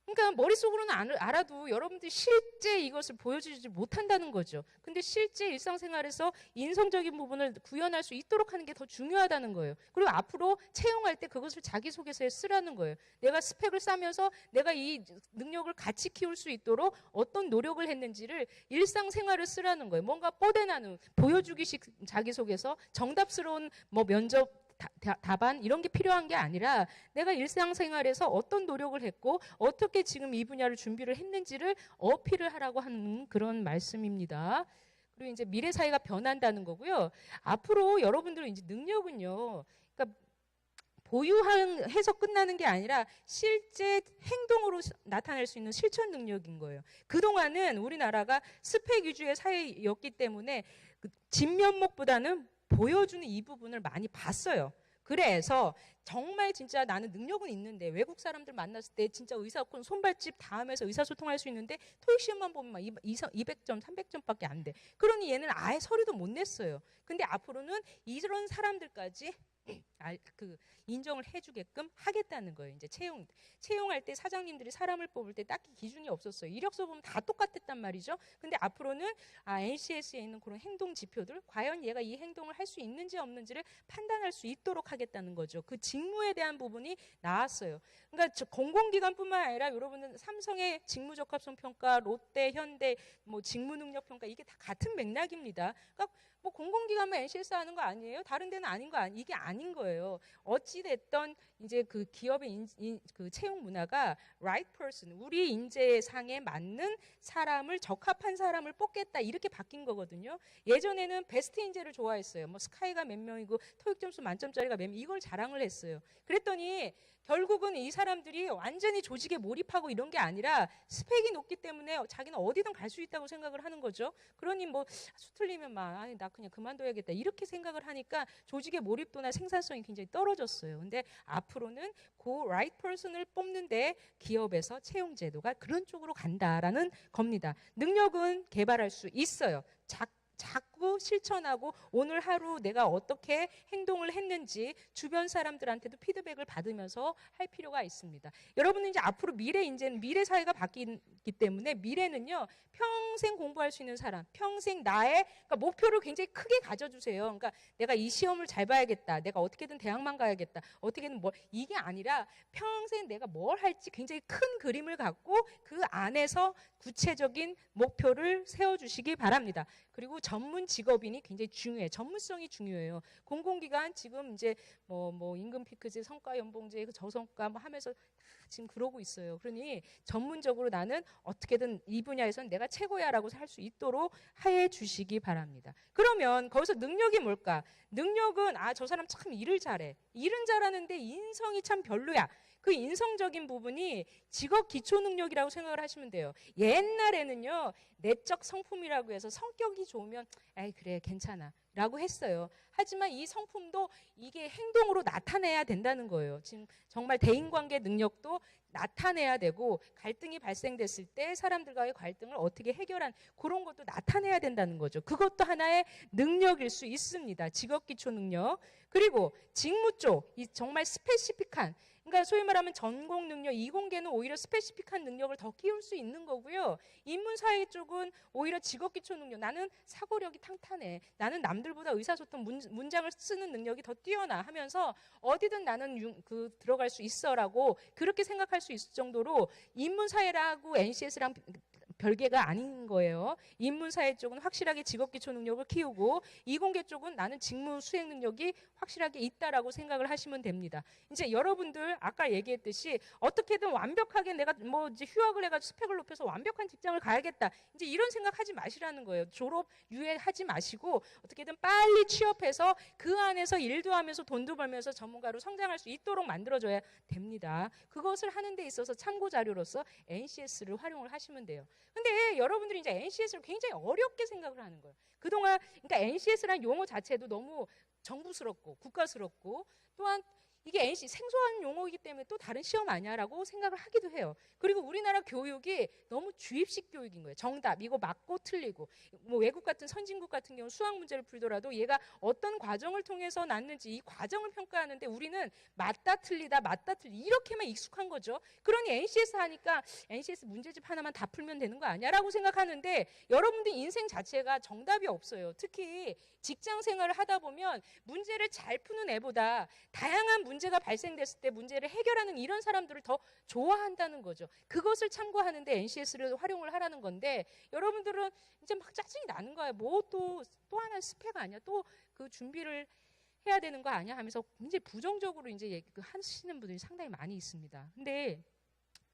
F: 그러니까 머릿속으로는 알아도 여러분들이 실제 이것을 보여주지 못한다는 거죠. 근데 실제 일상생활에서 인성적인 부분을 구현할 수 있도록 하는 게 더 중요하다는 거예요. 그리고 앞으로 채용할 때 그것을 자기소개서에 쓰라는 거예요. 내가 스펙을 쌓으면서 내가 이 능력을 같이 키울 수 있도록 어떤 노력을 했는지를 일상생활을 쓰라는 거예요. 뭔가 뽀대나는 보여주기식 자기소개서, 정답스러운 뭐 면접 답안 이런 게 필요한 게 아니라 내가 일상생활에서 어떤 노력을 했고 어떻게 지금 이 분야를 준비를 했는지를 어필을 하라고 하는 그런 말씀입니다. 그리고 이제 미래 사회가 변한다는 거고요. 앞으로 여러분들은 이제 능력은요. 그러니까 보유해서 끝나는 게 아니라 실제 행동으로 나타낼 수 있는 실천 능력인 거예요. 그동안은 우리나라가 스펙 위주의 사회였기 때문에 진면목보다는 보여주는 이 부분을 많이 봤어요. 그래서 정말 진짜 나는 능력은 있는데 외국 사람들 만났을 때 진짜 의사권 손발집 닿으면서 의사소통할 수 있는데 토익 시험만 보면 막 200점, 300점밖에 안 돼. 그러니 얘는 아예 서류도 못 냈어요. 근데 앞으로는 이런 사람들까지 인정을 해주게끔 하겠다는 거예요. 이제 채용할 때 사장님들이 사람을 뽑을 때 딱히 기준이 없었어요. 이력서 보면 다 똑같았단 말이죠. 근데 앞으로는 NCS에 있는 그런 행동 지표들, 과연 얘가 이 행동을 할 수 있는지 없는지를 판단할 수 있도록 하겠다는 거죠. 그 직무에 대한 부분이 나왔어요. 그러니까 공공기관뿐만 아니라 여러분은 삼성의 직무적합성 평가, 롯데, 현대, 뭐 직무능력 평가 이게 다 같은 맥락입니다. 그러니까 뭐 공공기관만 NCS 하는 거 아니에요? 다른 데는 아닌 거 이게 아닌 거예요. 어찌 됐던 이제 그 기업의 그 채용 문화가 right person, 우리 인재상에 맞는 사람을 적합한 사람을 뽑겠다 이렇게 바뀐 거거든요. 예전에는 베스트 인재를 좋아했어요. 뭐 스카이가 몇 명이고 토익 점수 만점짜리가 몇 명 이걸 자랑을 했어요. 그랬더니 결국은 이 사람들이 완전히 조직에 몰입하고 이런 게 아니라 스펙이 높기 때문에 자기는 어디든 갈 수 있다고 생각을 하는 거죠. 그러니 뭐 수틀리면 막 나 그냥 그만둬야겠다 이렇게 생각을 하니까 조직의 몰입도나 생산성이 굉장히 떨어졌어요. 근데 앞으로는 그 right person을 뽑는데 기업에서 채용 제도가 그런 쪽으로 간다라는 겁니다. 능력은 개발할 수 있어요. 자꾸 실천하고 오늘 하루 내가 어떻게 행동을 했는지 주변 사람들한테도 피드백을 받으면서 할 필요가 있습니다. 여러분은 이제 앞으로 이제는 미래 사회가 바뀌기 때문에 미래는요, 평생 공부할 수 있는 사람, 평생 나의 그러니까 목표를 굉장히 크게 가져주세요. 그러니까 내가 이 시험을 잘 봐야겠다, 내가 어떻게든 대학만 가야겠다, 어떻게든 이게 아니라 평생 내가 뭘 할지 굉장히 큰 그림을 갖고 그 안에서 구체적인 목표를 세워주시기 바랍니다. 그리고 전문 직업인이 굉장히 중요해요. 전문성이 중요해요. 공공기관 지금 이제 뭐 임금 피크제, 성과 연봉제, 저성과 하면서 다 지금 그러고 있어요. 그러니 전문적으로 나는 어떻게든 이 분야에서는 내가 최고야라고 할 수 있도록 해 주시기 바랍니다. 그러면 거기서 능력이 뭘까? 능력은 저 사람 참 일을 잘해. 일은 잘하는데 인성이 참 별로야. 그 인성적인 부분이 직업 기초 능력이라고 생각을 하시면 돼요. 옛날에는요, 내적 성품이라고 해서 성격이 좋으면 에이 그래 괜찮아 라고 했어요. 하지만 이 성품도 이게 행동으로 나타내야 된다는 거예요. 지금 정말 대인관계 능력도 나타내야 되고, 갈등이 발생됐을 때 사람들과의 갈등을 어떻게 해결한 그런 것도 나타내야 된다는 거죠. 그것도 하나의 능력일 수 있습니다. 직업기초 능력. 그리고 직무 쪽, 이 정말 스페시픽한, 그러니까 소위 말하면 전공 능력, 이공계는 오히려 스페시픽한 능력을 더 키울 수 있는 거고요. 인문사회 쪽은 오히려 직업기초 능력, 나는 사고력이 탄탄해, 나는 남들보다 의사소통 문장을 쓰는 능력이 더 뛰어나 하면서 어디든 나는 들어갈 수 있어라고 그렇게 생각할 수 있을 정도로 인문사회라고 NCS랑 별개가 아닌 거예요. 인문사회 쪽은 확실하게 직업기초 능력을 키우고, 이공계 쪽은 나는 직무 수행 능력이 확실하게 있다라고 생각을 하시면 됩니다. 이제 여러분들 아까 얘기했듯이 어떻게든 완벽하게 내가 이제 휴학을 해가지고 스펙을 높여서 완벽한 직장을 가야겠다, 이제 이런 생각하지 마시라는 거예요. 졸업 유예하지 마시고 어떻게든 빨리 취업해서 그 안에서 일도 하면서 돈도 벌면서 전문가로 성장할 수 있도록 만들어줘야 됩니다. 그것을 하는 데 있어서 참고 자료로서 NCS를 활용을 하시면 돼요. 근데 여러분들이 이제 NCS를 굉장히 어렵게 생각을 하는 거예요. 그동안 그러니까 NCS라는 용어 자체도 너무 정부스럽고 국가스럽고, 또한 이게 NC 생소한 용어이기 때문에 또 다른 시험 아니야라고 생각을 하기도 해요. 그리고 우리나라 교육이 너무 주입식 교육인 거예요. 정답 이거 맞고 틀리고, 외국 같은 선진국 같은 경우 수학 문제를 풀더라도 얘가 어떤 과정을 통해서 났는지 이 과정을 평가하는데 우리는 맞다 틀리다 이렇게만 익숙한 거죠. 그러니 NCS 하니까 NCS 문제집 하나만 다 풀면 되는 거 아니야라고 생각하는데, 여러분들 인생 자체가 정답이 없어요. 특히 직장 생활을 하다 보면 문제를 잘 푸는 애보다 다양한 문제가 발생됐을 때 문제를 해결하는 이런 사람들을 더 좋아한다는 거죠. 그것을 참고하는데 NCS를 활용을 하라는 건데, 여러분들은 이제 막 짜증이 나는 거예요. 또 하나 스펙 아니야? 또 그 준비를 해야 되는 거 아니야? 하면서 굉장히 부정적으로 이제 하시는 분들이 상당히 많이 있습니다. 근데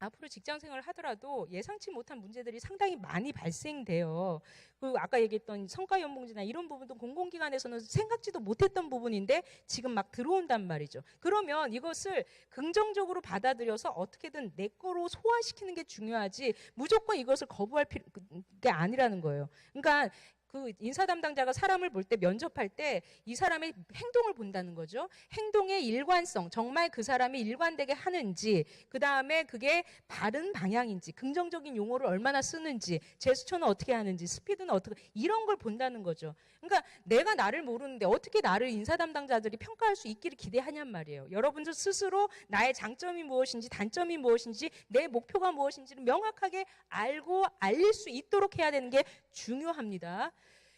F: 앞으로 직장 생활을 하더라도 예상치 못한 문제들이 상당히 많이 발생돼요. 그리고 아까 얘기했던 성과 연봉제나 이런 부분도 공공기관에서는 생각지도 못했던 부분인데 지금 막 들어온단 말이죠. 그러면 이것을 긍정적으로 받아들여서 어떻게든 내 거로 소화시키는 게 중요하지, 무조건 이것을 거부할 게 아니라는 거예요. 그러니까 그 인사 담당자가 사람을 볼 때, 면접할 때 이 사람의 행동을 본다는 거죠. 행동의 일관성, 정말 그 사람이 일관되게 하는지, 그 다음에 그게 바른 방향인지, 긍정적인 용어를 얼마나 쓰는지, 제스처는 어떻게 하는지, 스피드는 어떻게, 이런 걸 본다는 거죠. 그러니까 내가 나를 모르는데 어떻게 나를 인사 담당자들이 평가할 수 있기를 기대하냔 말이에요. 여러분들 스스로 나의 장점이 무엇인지, 단점이 무엇인지, 내 목표가 무엇인지를 명확하게 알고 알릴 수 있도록 해야 되는 게 중요합니다.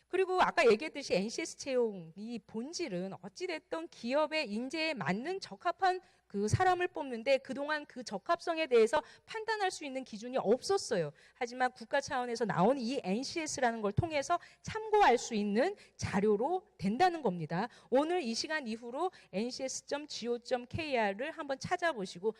F: 그리고 아까 얘기했듯이 NCS 채용 이 본질은 어찌됐든 기업의 인재에 맞는 적합한 그 사람을 뽑는데 그동안 그 적합성에 대해서 판단할 수 있는 기준이 없었어요. 하지만 국가 차원에서 나온 이 NCS라는 걸 통해서 참고할 수 있는 자료로 된다는 겁니다. 오늘 이 시간 이후로 ncs.go.kr을 한번 찾아보시고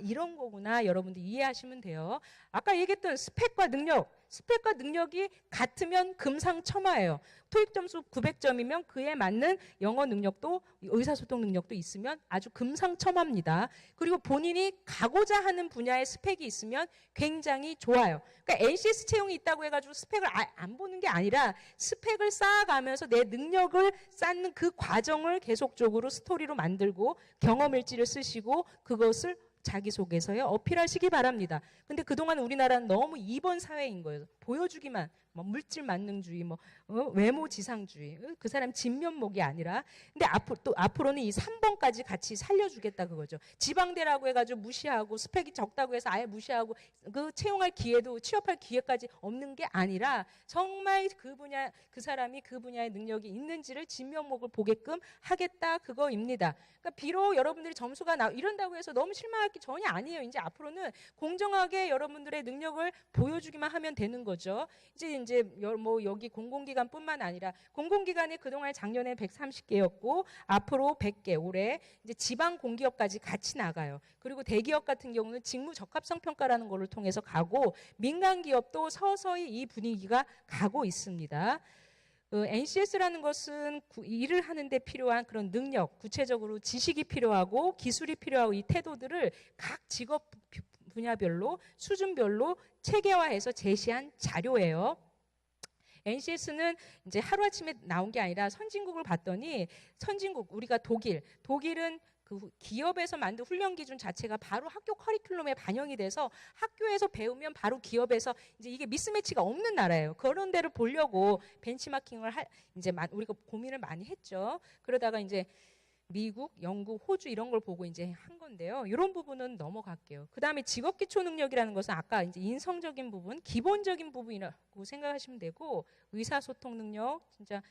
F: 이런 거구나 여러분들 이해하시면 돼요. 아까 얘기했던 스펙과 능력이 같으면 금상첨화예요. 토익 점수 900점이면 그에 맞는 영어 능력도 의사소통 능력도 있으면 아주 금상첨화입니다. 그리고 본인이 가고자 하는 분야의 스펙이 있으면 굉장히 좋아요. 그러니까 NCS 채용이 있다고 해가지고 스펙을 안 보는 게 아니라 스펙을 쌓아가면서 내 능력을 쌓는 그 과정을 계속적으로 스토리로 만들고 경험일지를 쓰시고 그것을 자기소개서에 어필하시기 바랍니다. 근데 그동안 우리나라는 너무 2번 사회인 거예요. 보여주기만 뭐 물질 만능주의, 뭐 외모 지상주의, 그 사람 진면목이 아니라, 근데 앞으로는 이 3번까지 같이 살려주겠다 그거죠. 지방대라고 해가지고 무시하고 스펙이 적다고 해서 아예 무시하고 그 채용할 기회도 취업할 기회까지 없는 게 아니라 정말 그 사람이 그 분야의 능력이 있는지를 진면목을 보게끔 하겠다 그거입니다. 그러니까 비록 여러분들이 점수가 이런다고 해서 너무 실망할 게 전혀 아니에요. 이제 앞으로는 공정하게 여러분들의 능력을 보여주기만 하면 되는 거죠. 이제 뭐 여기 공공기관뿐만 아니라 공공기관이 그동안 작년에 130개였고 앞으로 100개, 올해 이제 지방 공기업까지 같이 나가요. 그리고 대기업 같은 경우는 직무 적합성 평가라는 거를 통해서 가고 민간 기업도 서서히 이 분위기가 가고 있습니다. NCS라는 것은 일을 하는 데 필요한 그런 능력, 구체적으로 지식이 필요하고 기술이 필요하고 이 태도들을 각 직업 분야별로 수준별로 체계화해서 제시한 자료예요. NCS는 이제 하루아침에 나온 게 아니라 선진국을 봤더니 선진국 우리가 독일은 그 기업에서 만든 훈련 기준 자체가 바로 학교 커리큘럼에 반영이 돼서 학교에서 배우면 바로 기업에서 이제 이게 미스매치가 없는 나라예요. 그런 데를 보려고 벤치마킹을 이제 우리가 고민을 많이 했죠. 그러다가 이제 미국, 영국, 호주 이런 걸 보고 이제 한 건데요. 이런 부분은 넘어갈게요. 그 다음에 직업기초 능력이라는 것은 아까 이제 인성적인 부분, 기본적인 부분이라고 생각하시면 되고 의사소통 능력, 진짜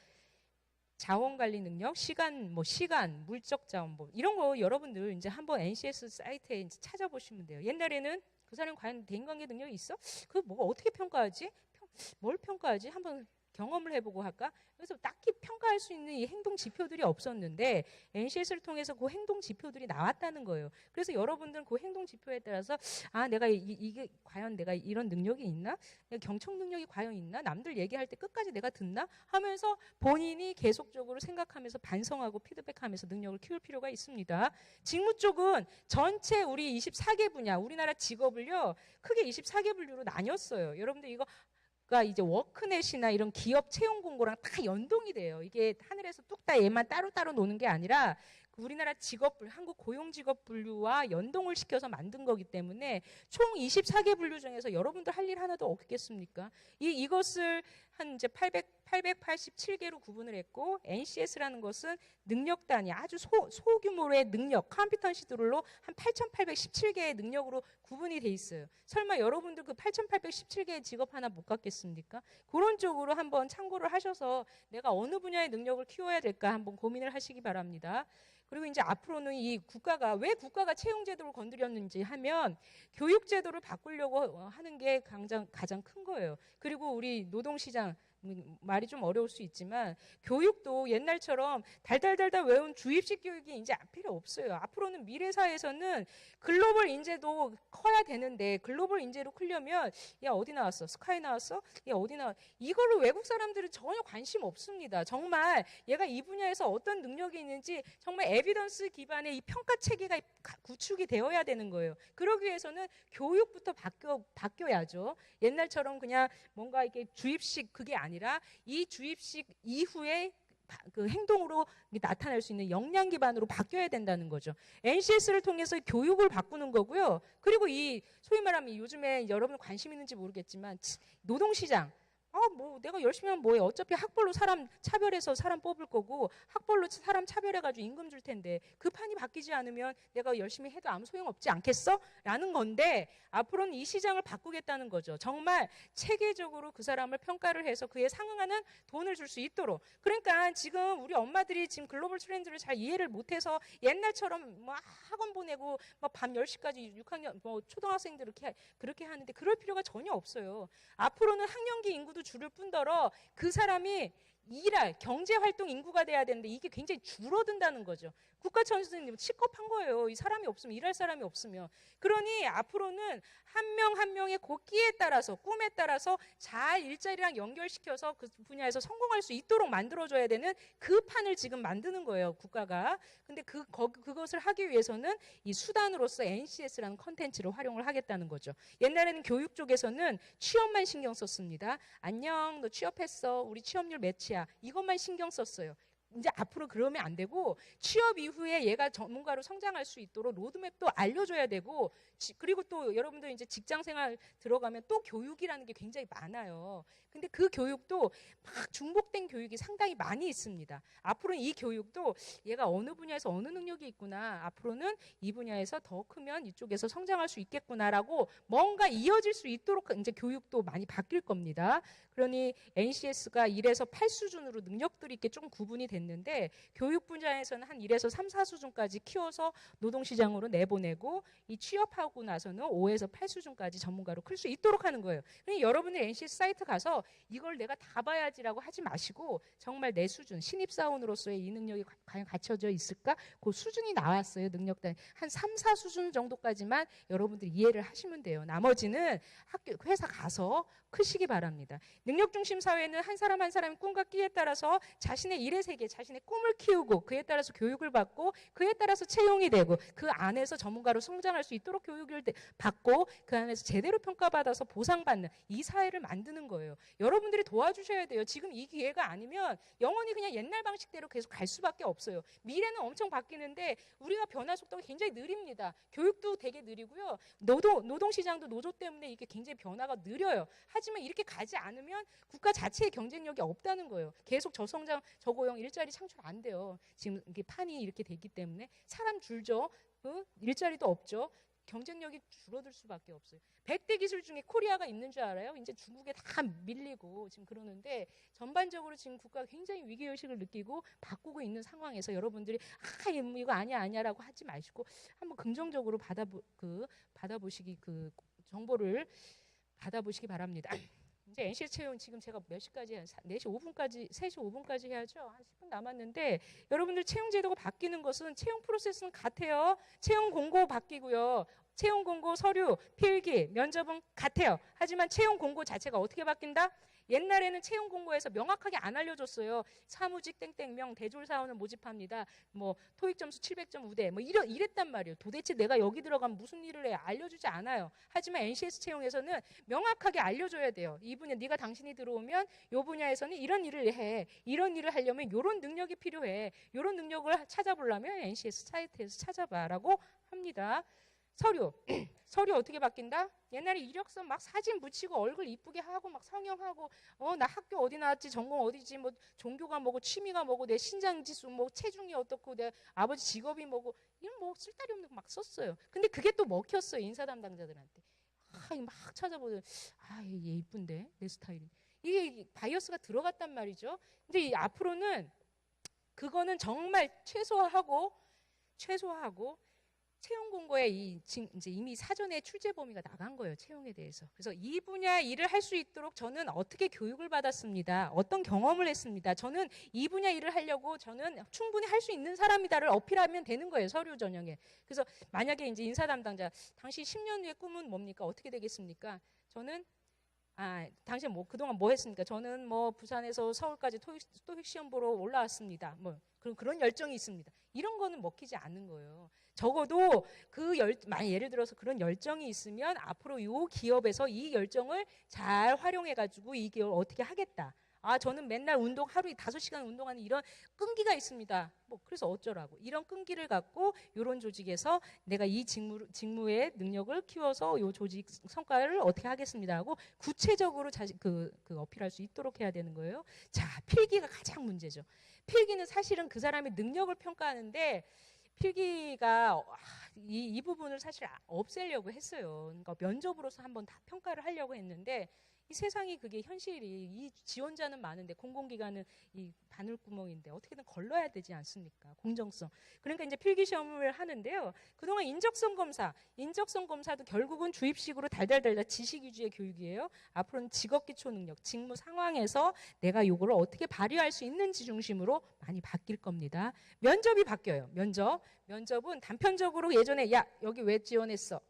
F: 자원관리 능력, 시간, 물적 자원, 이런 거 여러분들 이제 한번 NCS 사이트에 이제 찾아보시면 돼요. 옛날에는 그 사람이 과연 대인관계 능력이 있어? 그 뭐가 어떻게 평가하지? 뭘 평가하지? 한번 경험을 해보고 할까? 그래서 딱히 평가할 수 있는 이 행동 지표들이 없었는데 NCS를 통해서 그 행동 지표들이 나왔다는 거예요. 그래서 여러분들은 그 행동 지표에 따라서 내가 이게 과연 내가 이런 능력이 있나? 내가 경청 능력이 과연 있나? 남들 얘기할 때 끝까지 내가 듣나? 하면서 본인이 계속적으로 생각하면서 반성하고 피드백하면서 능력을 키울 필요가 있습니다. 직무 쪽은 전체 우리 24개 분야, 우리나라 직업을요 크게 24개 분류로 나뉘었어요. 여러분들 이거 가 이제 워크넷이나 이런 기업 채용 공고랑 다 연동이 돼요. 이게 하늘에서 뚝딱 얘만 따로따로 노는 게 아니라 우리나라 한국 고용직업 분류와 연동을 시켜서 만든 거기 때문에 총 24개 분류 중에서 여러분들 할 일 하나도 없겠습니까? 이것을 한 이제 887개로 구분을 했고 NCS라는 것은 능력 단위 아주 소규모의 능력 컴피턴시 드롤로 한 8,817개의 능력으로 구분이 돼 있어요. 설마 여러분들 그 8,817개의 직업 하나 못 갖겠습니까? 그런 쪽으로 한번 참고를 하셔서 내가 어느 분야의 능력을 키워야 될까 한번 고민을 하시기 바랍니다. 그리고 이제 앞으로는 왜 국가가 채용 제도를 건드렸는지 하면 교육 제도를 바꾸려고 하는 게 가장 큰 거예요. 그리고 우리 노동시장 말이 좀 어려울 수 있지만 교육도 옛날처럼 달달달달 외운 주입식 교육이 이제 필요 없어요. 앞으로는 미래 사회에서는 글로벌 인재도 커야 되는데 글로벌 인재로 크려면 야 어디 나왔어? 스카이 나왔어? 야 어디 나왔어? 이걸로 외국 사람들은 전혀 관심 없습니다. 정말 얘가 이 분야에서 어떤 능력이 있는지 정말 에비던스 기반의 이 평가 체계가 구축이 되어야 되는 거예요. 그러기 위해서는 교육부터 바뀌어야죠. 옛날처럼 그냥 뭔가 이렇게 주입식 그게 아니라 이 주입식 이후에 그 행동으로 나타날 수 있는 역량 기반으로 바뀌어야 된다는 거죠. NCS를 통해서 교육을 바꾸는 거고요. 그리고 이 소위 말하면 요즘에 여러분 관심 있는지 모르겠지만 노동시장 내가 열심히 하면 뭐해. 어차피 학벌로 사람 차별해서 사람 뽑을 거고 학벌로 사람 차별해가지고 임금 줄 텐데 그 판이 바뀌지 않으면 내가 열심히 해도 아무 소용없지 않겠어? 라는 건데 앞으로는 이 시장을 바꾸겠다는 거죠. 정말 체계적으로 그 사람을 평가를 해서 그에 상응하는 돈을 줄 수 있도록. 그러니까 지금 우리 엄마들이 지금 글로벌 트렌드를 잘 이해를 못해서 옛날처럼 학원 보내고 밤 10시까지 6학년 초등학생들 그렇게 하는데 그럴 필요가 전혀 없어요. 앞으로는 학령기 인구도 줄을 뿐더러 그 사람이 경제활동 인구가 돼야 되는데 이게 굉장히 줄어든다는 거죠. 국가천수님 식겁한 거예요. 이 사람이 없으면 일할 사람이 없으면. 그러니 앞으로는 한 명 한 명의 끼에 따라서 꿈에 따라서 잘 일자리랑 연결시켜서 그 분야에서 성공할 수 있도록 만들어줘야 되는 그 판을 지금 만드는 거예요. 국가가. 근데 그것을 하기 위해서는 이 수단으로서 NCS라는 컨텐츠를 활용을 하겠다는 거죠. 옛날에는 교육 쪽에서는 취업만 신경 썼습니다. 안녕 너 취업했어. 우리 취업률 몇이야. 이것만 신경 썼어요. 이제 앞으로 그러면 안 되고 취업 이후에 얘가 전문가로 성장할 수 있도록 로드맵도 알려줘야 되고 그리고 또 여러분들 이제 직장 생활 들어가면 또 교육이라는 게 굉장히 많아요. 근데 그 교육도 막 중복된 교육이 상당히 많이 있습니다. 앞으로는 이 교육도 얘가 어느 분야에서 어느 능력이 있구나. 앞으로는 이 분야에서 더 크면 이쪽에서 성장할 수 있겠구나라고 뭔가 이어질 수 있도록 이제 교육도 많이 바뀔 겁니다. 그러니 NCS가 1에서 8 수준으로 능력들이 있게 좀 구분이 됐는데 교육 분야에서는 한 1에서 3, 4수준까지 키워서 노동시장으로 내보내고 이 취업하고 나서는 5에서 8 수준까지 전문가로 클 수 있도록 하는 거예요. 그러니 여러분들 NCS 사이트 가서 이걸 내가 다 봐야지라고 하지 마시고 정말 내 수준, 신입사원으로서의 이 능력이 과연 갖춰져 있을까? 그 수준이 나왔어요. 능력 단위. 한 3, 4수준 정도까지만 여러분들이 이해를 하시면 돼요. 나머지는 학교, 회사 가서 크시기 바랍니다. 능력중심 사회는 한 사람 한 사람의 꿈과 끼에 따라서 자신의 일의 세계, 자신의 꿈을 키우고 그에 따라서 교육을 받고 그에 따라서 채용이 되고 그 안에서 전문가로 성장할 수 있도록 교육을 받고 그 안에서 제대로 평가받아서 보상받는 이 사회를 만드는 거예요. 여러분들이 도와주셔야 돼요. 지금 이 기회가 아니면 영원히 그냥 옛날 방식대로 계속 갈 수밖에 없어요. 미래는 엄청 바뀌는데 우리가 변화 속도가 굉장히 느립니다. 교육도 되게 느리고요. 노동시장도 노조 때문에 이게 굉장히 변화가 느려요. 하지만 이렇게 가지 않으면 국가 자체의 경쟁력이 없다는 거예요. 계속 저성장, 저고용, 일자리 창출 안 돼요. 지금 이게 판이 이렇게 되기 때문에 사람 줄죠. 일자리도 없죠. 경쟁력이 줄어들 수밖에 없어요. 100대 기술 중에 코리아가 있는 줄 알아요? 이제 중국에 다 밀리고 지금 그러는데 전반적으로 지금 국가가 굉장히 위기의식을 느끼고 바꾸고 있는 상황에서 여러분들이 이거 아니야라고 하지 마시고 한번 긍정적으로 받아보시기 정보를 받아보시기 바랍니다. 이제 NCS 채용 지금 제가 몇 시까지 해요? 4시 5분까지, 3시 5분까지 해야죠. 한 10분 남았는데 여러분들 채용 제도가 바뀌는 것은 채용 프로세스는 같아요. 채용 공고 바뀌고요. 채용 공고 서류, 필기, 면접은 같아요. 하지만 채용 공고 자체가 어떻게 바뀐다? 옛날에는 채용 공고에서 명확하게 안 알려줬어요. 사무직 땡땡명 대졸사원을 모집합니다. 뭐 토익 점수 700점 우대 뭐 이랬단 말이에요. 도대체 내가 여기 들어가면 무슨 일을 해? 알려주지 않아요. 하지만 NCS 채용에서는 명확하게 알려줘야 돼요. 이 분야 네가 당신이 들어오면 이 분야에서는 이런 일을 해. 이런 일을 하려면 이런 능력이 필요해. 이런 능력을 찾아보려면 NCS 사이트에서 찾아봐라고 합니다. 서류 어떻게 바뀐다? 옛날에 이력서 막 사진 붙이고 얼굴 이쁘게 하고 막 성형하고 나 학교 어디 나왔지, 전공 어디지, 뭐 종교가 뭐고 취미가 뭐고 내 신장 지수 뭐 체중이 어떻고 내 아버지 직업이 뭐고 이런 뭐 쓸데리 없는 거 막 썼어요. 근데 그게 또 먹혔어요. 인사 담당자들한테. 막 찾아보면 얘 이쁜데 내 스타일이. 이게 바이어스가 들어갔단 말이죠. 근데 앞으로는 그거는 정말 최소화하고 채용 공고에 이제 이미 사전에 출제 범위가 나간 거예요. 채용에 대해서. 그래서 이 분야 일을 할 수 있도록 저는 어떻게 교육을 받았습니다. 어떤 경험을 했습니다. 저는 이 분야 일을 하려고 저는 충분히 할 수 있는 사람이다를 어필하면 되는 거예요. 서류 전형에. 그래서 만약에 이제 인사 담당자, 당신 10년 후의 꿈은 뭡니까? 어떻게 되겠습니까? 저는 당신 그동안 뭐 했습니까? 저는 뭐 부산에서 서울까지 토익 시험 보러 올라왔습니다. 뭐 그런 열정이 있습니다. 이런 거는 먹히지 않는 거예요. 적어도 예를 들어서 그런 열정이 있으면 앞으로 이 기업에서 이 열정을 잘 활용해가지고 이 기업을 어떻게 하겠다. 저는 맨날 하루에 5시간 운동하는 이런 끈기가 있습니다. 그래서 어쩌라고. 이런 끈기를 갖고 이런 조직에서 내가 이 직무의 능력을 키워서 이 조직 성과를 어떻게 하겠습니다 하고 구체적으로 어필할 수 있도록 해야 되는 거예요. 자, 필기가 가장 문제죠. 필기는 사실은 그 사람의 능력을 평가하는데 필기가 이 부분을 사실 없애려고 했어요. 그러니까 면접으로서 한번 다 평가를 하려고 했는데 이 세상이 그게 현실이 이 지원자는 많은데 공공기관은 이 바늘구멍인데 어떻게든 걸러야 되지 않습니까? 공정성. 그러니까 이제 필기시험을 하는데요. 그동안 인적성 검사도 결국은 주입식으로 달달달달 지식 위주의 교육이에요. 앞으로는 직업기초 능력, 직무 상황에서 내가 요거를 어떻게 발휘할 수 있는지 중심으로 많이 바뀔 겁니다. 면접이 바뀌어요. 면접은 단편적으로 예전에 여기 왜 지원했어?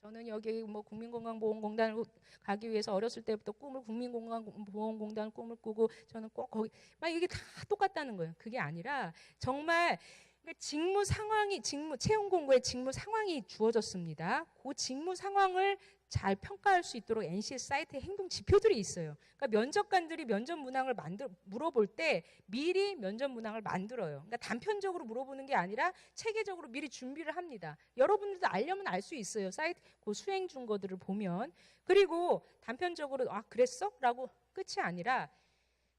F: 저는 여기 뭐 국민건강보험공단을 가기 위해서 어렸을 때부터 국민건강보험공단 꿈을 꾸고 저는 꼭 거기 이게 다 똑같다는 거예요. 그게 아니라 정말 채용 공고에 직무 상황이 주어졌습니다. 그 직무 상황을 잘 평가할 수 있도록 NCS 사이트에 행동 지표들이 있어요. 그러니까 면접관들이 면접 문항을 물어볼 때 미리 면접 문항을 만들어요. 그러니까 단편적으로 물어보는 게 아니라 체계적으로 미리 준비를 합니다. 여러분들도 알려면 알 수 있어요. 사이트 그 수행 중 거들을 보면. 그리고 단편적으로 아 그랬어? 라고 끝이 아니라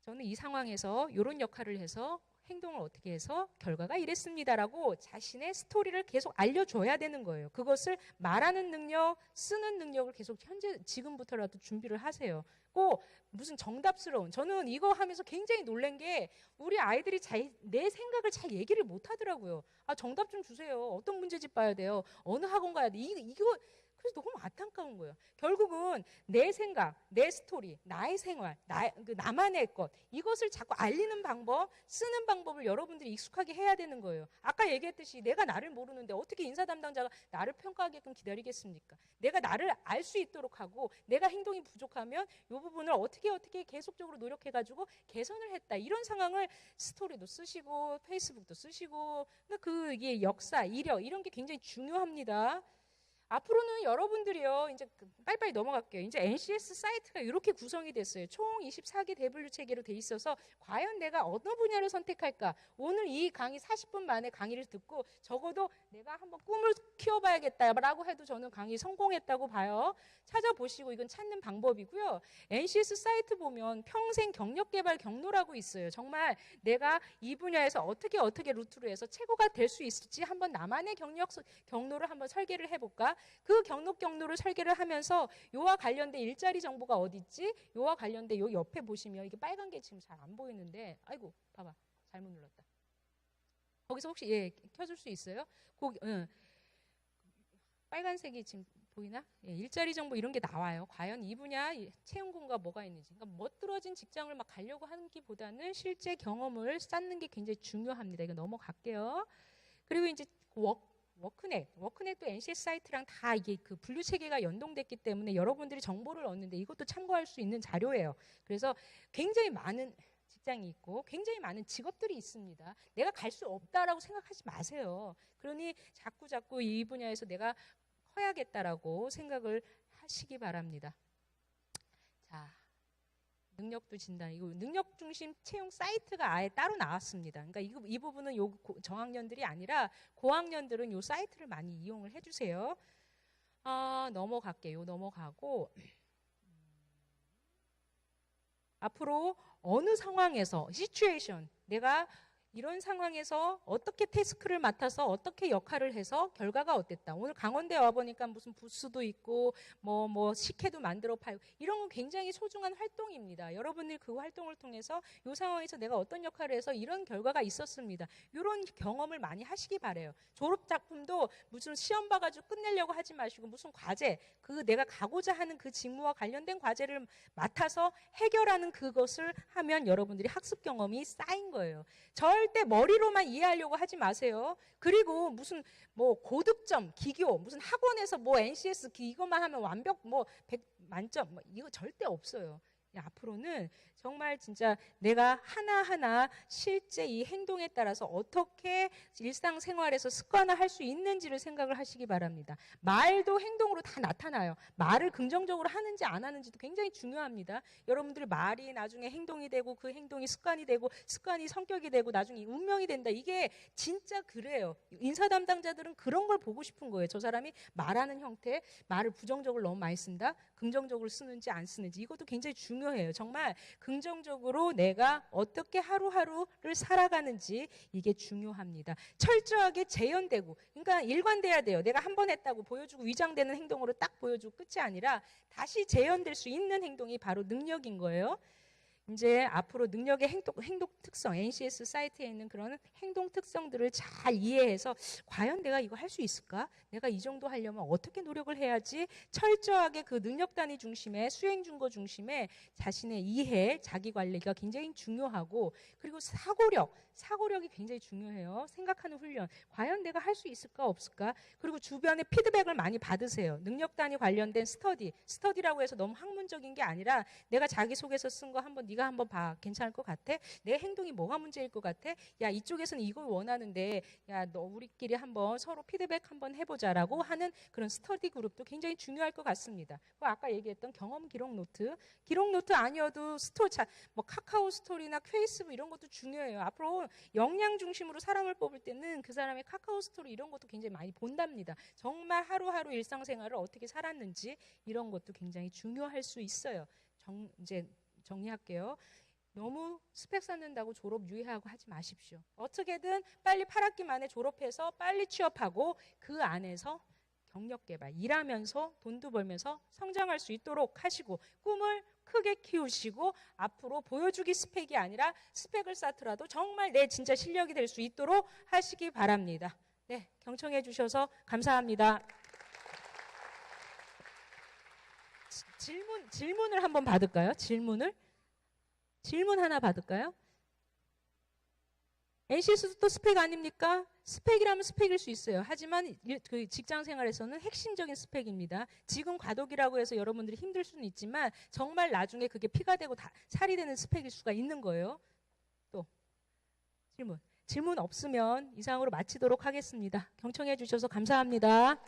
F: 저는 이 상황에서 이런 역할을 해서 행동을 어떻게 해서 결과가 이랬습니다라고 자신의 스토리를 계속 알려줘야 되는 거예요. 그것을 말하는 능력, 쓰는 능력을 계속 현재 지금부터라도 준비를 하세요. 꼭 무슨 정답스러운, 저는 이거 하면서 굉장히 놀란 게 우리 아이들이 내 생각을 잘 얘기를 못 하더라고요. 아 정답 좀 주세요. 어떤 문제집 봐야 돼요. 어느 학원 가야 돼. 이거 그래서 너무 안타까운 거예요. 결국은 내 생각, 내 스토리, 나의 생활, 나만의 것 이것을 자꾸 알리는 방법, 쓰는 방법을 여러분들이 익숙하게 해야 되는 거예요. 아까 얘기했듯이 내가 나를 모르는데 어떻게 인사 담당자가 나를 평가하게끔 기다리겠습니까? 내가 나를 알 수 있도록 하고 내가 행동이 부족하면 이 부분을 어떻게 계속적으로 노력해가지고 개선을 했다. 이런 상황을 스토리도 쓰시고 페이스북도 쓰시고 그러니까 이게 역사, 이력 이런 게 굉장히 중요합니다. 앞으로는 여러분들이요, 이제 빨리빨리 넘어갈게요. 이제 NCS 사이트가 이렇게 구성이 됐어요. 총 24개 대분류 체계로 돼 있어서 과연 내가 어느 분야를 선택할까? 오늘 이 강의 40분 만에 강의를 듣고 적어도 내가 한번 꿈을 키워봐야겠다라고 해도 저는 강의 성공했다고 봐요. 찾아보시고 이건 찾는 방법이고요. NCS 사이트 보면 평생 경력 개발 경로라고 있어요. 정말 내가 이 분야에서 어떻게 루트로 해서 최고가 될 수 있을지 한번 나만의 경로를 한번 설계를 해볼까? 그 경로를 설계를 하면서 요와 관련된 일자리 정보가 어디 있지? 요와 관련된 요 옆에 보시면 이게 빨간 게 지금 잘 안 보이는데 아이고 봐봐 잘못 눌렀다. 거기서 혹시 켜줄 수 있어요? 빨간색이 지금 보이나? 일자리 정보 이런 게 나와요. 과연 이 분야 채용 공고가 뭐가 있는지. 그러니까 멋들어진 직장을 막 가려고 하기보다는 실제 경험을 쌓는 게 굉장히 중요합니다. 이거 넘어갈게요. 그리고 이제 워크넷도 NCS 사이트랑 다 이게 그 분류 체계가 연동됐기 때문에 여러분들이 정보를 얻는데 이것도 참고할 수 있는 자료예요. 그래서 굉장히 많은 직장이 있고 굉장히 많은 직업들이 있습니다. 내가 갈 수 없다라고 생각하지 마세요. 그러니 자꾸 이 분야에서 내가 커야겠다라고 생각을 하시기 바랍니다. 자. 능력도 진단, 이거 능력 중심 채용 사이트가 아예 따로 나왔습니다. 그러니까 이 부분은 저학년들이 아니라 고학년들은 이 사이트를 많이 이용을 해주세요. 넘어갈게요. 넘어가고 앞으로 어느 상황에서 시츄에이션 내가 이런 상황에서 어떻게 태스크를 맡아서 어떻게 역할을 해서 결과가 어땠다. 오늘 강원대 와보니까 무슨 부스도 있고 뭐 식혜도 만들어 팔고 이런 건 굉장히 소중한 활동입니다. 여러분들 그 활동을 통해서 이 상황에서 내가 어떤 역할을 해서 이런 결과가 있었습니다. 이런 경험을 많이 하시기 바래요. 졸업작품도 무슨 시험 봐가지고 끝내려고 하지 마시고 무슨 과제, 내가 가고자 하는 그 직무와 관련된 과제를 맡아서 해결하는 그것을 하면 여러분들이 학습 경험이 쌓인 거예요. 절대 머리로만 이해하려고 하지 마세요. 그리고 무슨 고득점, 기교, 무슨 학원에서 NCS 이것만 하면 완벽 100 만점 이거 절대 없어요. 앞으로는 정말 진짜 내가 하나하나 실제 이 행동에 따라서 어떻게 일상생활에서 습관화할 수 있는지를 생각을 하시기 바랍니다. 말도 행동으로 다 나타나요. 말을 긍정적으로 하는지 안 하는지도 굉장히 중요합니다. 여러분들의 말이 나중에 행동이 되고 그 행동이 습관이 되고 습관이 성격이 되고 나중에 운명이 된다. 이게 진짜 그래요. 인사 담당자들은 그런 걸 보고 싶은 거예요. 저 사람이 말하는 형태, 말을 부정적으로 너무 많이 쓴다. 긍정적으로 쓰는지 안 쓰는지 이것도 굉장히 중요해요. 정말 긍정적으로 내가 어떻게 하루하루를 살아가는지 이게 중요합니다. 철저하게 재현되고 그러니까 일관돼야 돼요. 내가 한 번 했다고 보여주고 위장되는 행동으로 딱 보여주고 끝이 아니라 다시 재현될 수 있는 행동이 바로 능력인 거예요. 이제 앞으로 능력의 행동 특성, NCS 사이트에 있는 그런 행동 특성들을 잘 이해해서 과연 내가 이거 할 수 있을까? 내가 이 정도 하려면 어떻게 노력을 해야지? 철저하게 그 능력 단위 중심의 수행 준거 중심의 자신의 이해, 자기 관리가 굉장히 중요하고 그리고 사고력이 굉장히 중요해요. 생각하는 훈련. 과연 내가 할 수 있을까 없을까? 그리고 주변의 피드백을 많이 받으세요. 능력 단위 관련된 스터디라고 해서 너무 학문적인 게 아니라 내가 자기소개서 쓴 거 한번 네가 한번 봐. 괜찮을 것 같아? 내 행동이 뭐가 문제일 것 같아? 야, 이쪽에서는 이걸 원하는데 야, 너 우리끼리 한번 서로 피드백 한번 해보자라고 하는 그런 스터디 그룹도 굉장히 중요할 것 같습니다. 아까 얘기했던 경험 기록 노트, 기록 노트 아니어도 뭐 카카오 스토리나 페이스북 이런 것도 중요해요. 앞으로 역량 중심으로 사람을 뽑을 때는 그 사람의 카카오 스토리 이런 것도 굉장히 많이 본답니다. 정말 하루하루 일상생활을 어떻게 살았는지 이런 것도 굉장히 중요할 수 있어요. 이제 정리할게요. 너무 스펙 쌓는다고 졸업 유예하고 하지 마십시오. 어떻게든 빨리 8학기 만에 졸업해서 빨리 취업하고 그 안에서 경력 개발, 일하면서 돈도 벌면서 성장할 수 있도록 하시고 꿈을 크게 키우시고 앞으로 보여주기 스펙이 아니라 스펙을 쌓더라도 정말 내 진짜 실력이 될 수 있도록 하시기 바랍니다. 네, 경청해 주셔서 감사합니다. 질문을 한번 받을까요? 질문 하나 받을까요? NCS도 스펙 아닙니까? 스펙이라면 스펙일 수 있어요. 하지만 그 직장 생활에서는 핵심적인 스펙입니다. 지금 과도기라고 해서 여러분들이 힘들 수는 있지만 정말 나중에 그게 피가 되고 살이 되는 스펙일 수가 있는 거예요. 또 질문 없으면 이상으로 마치도록 하겠습니다. 경청해 주셔서 감사합니다.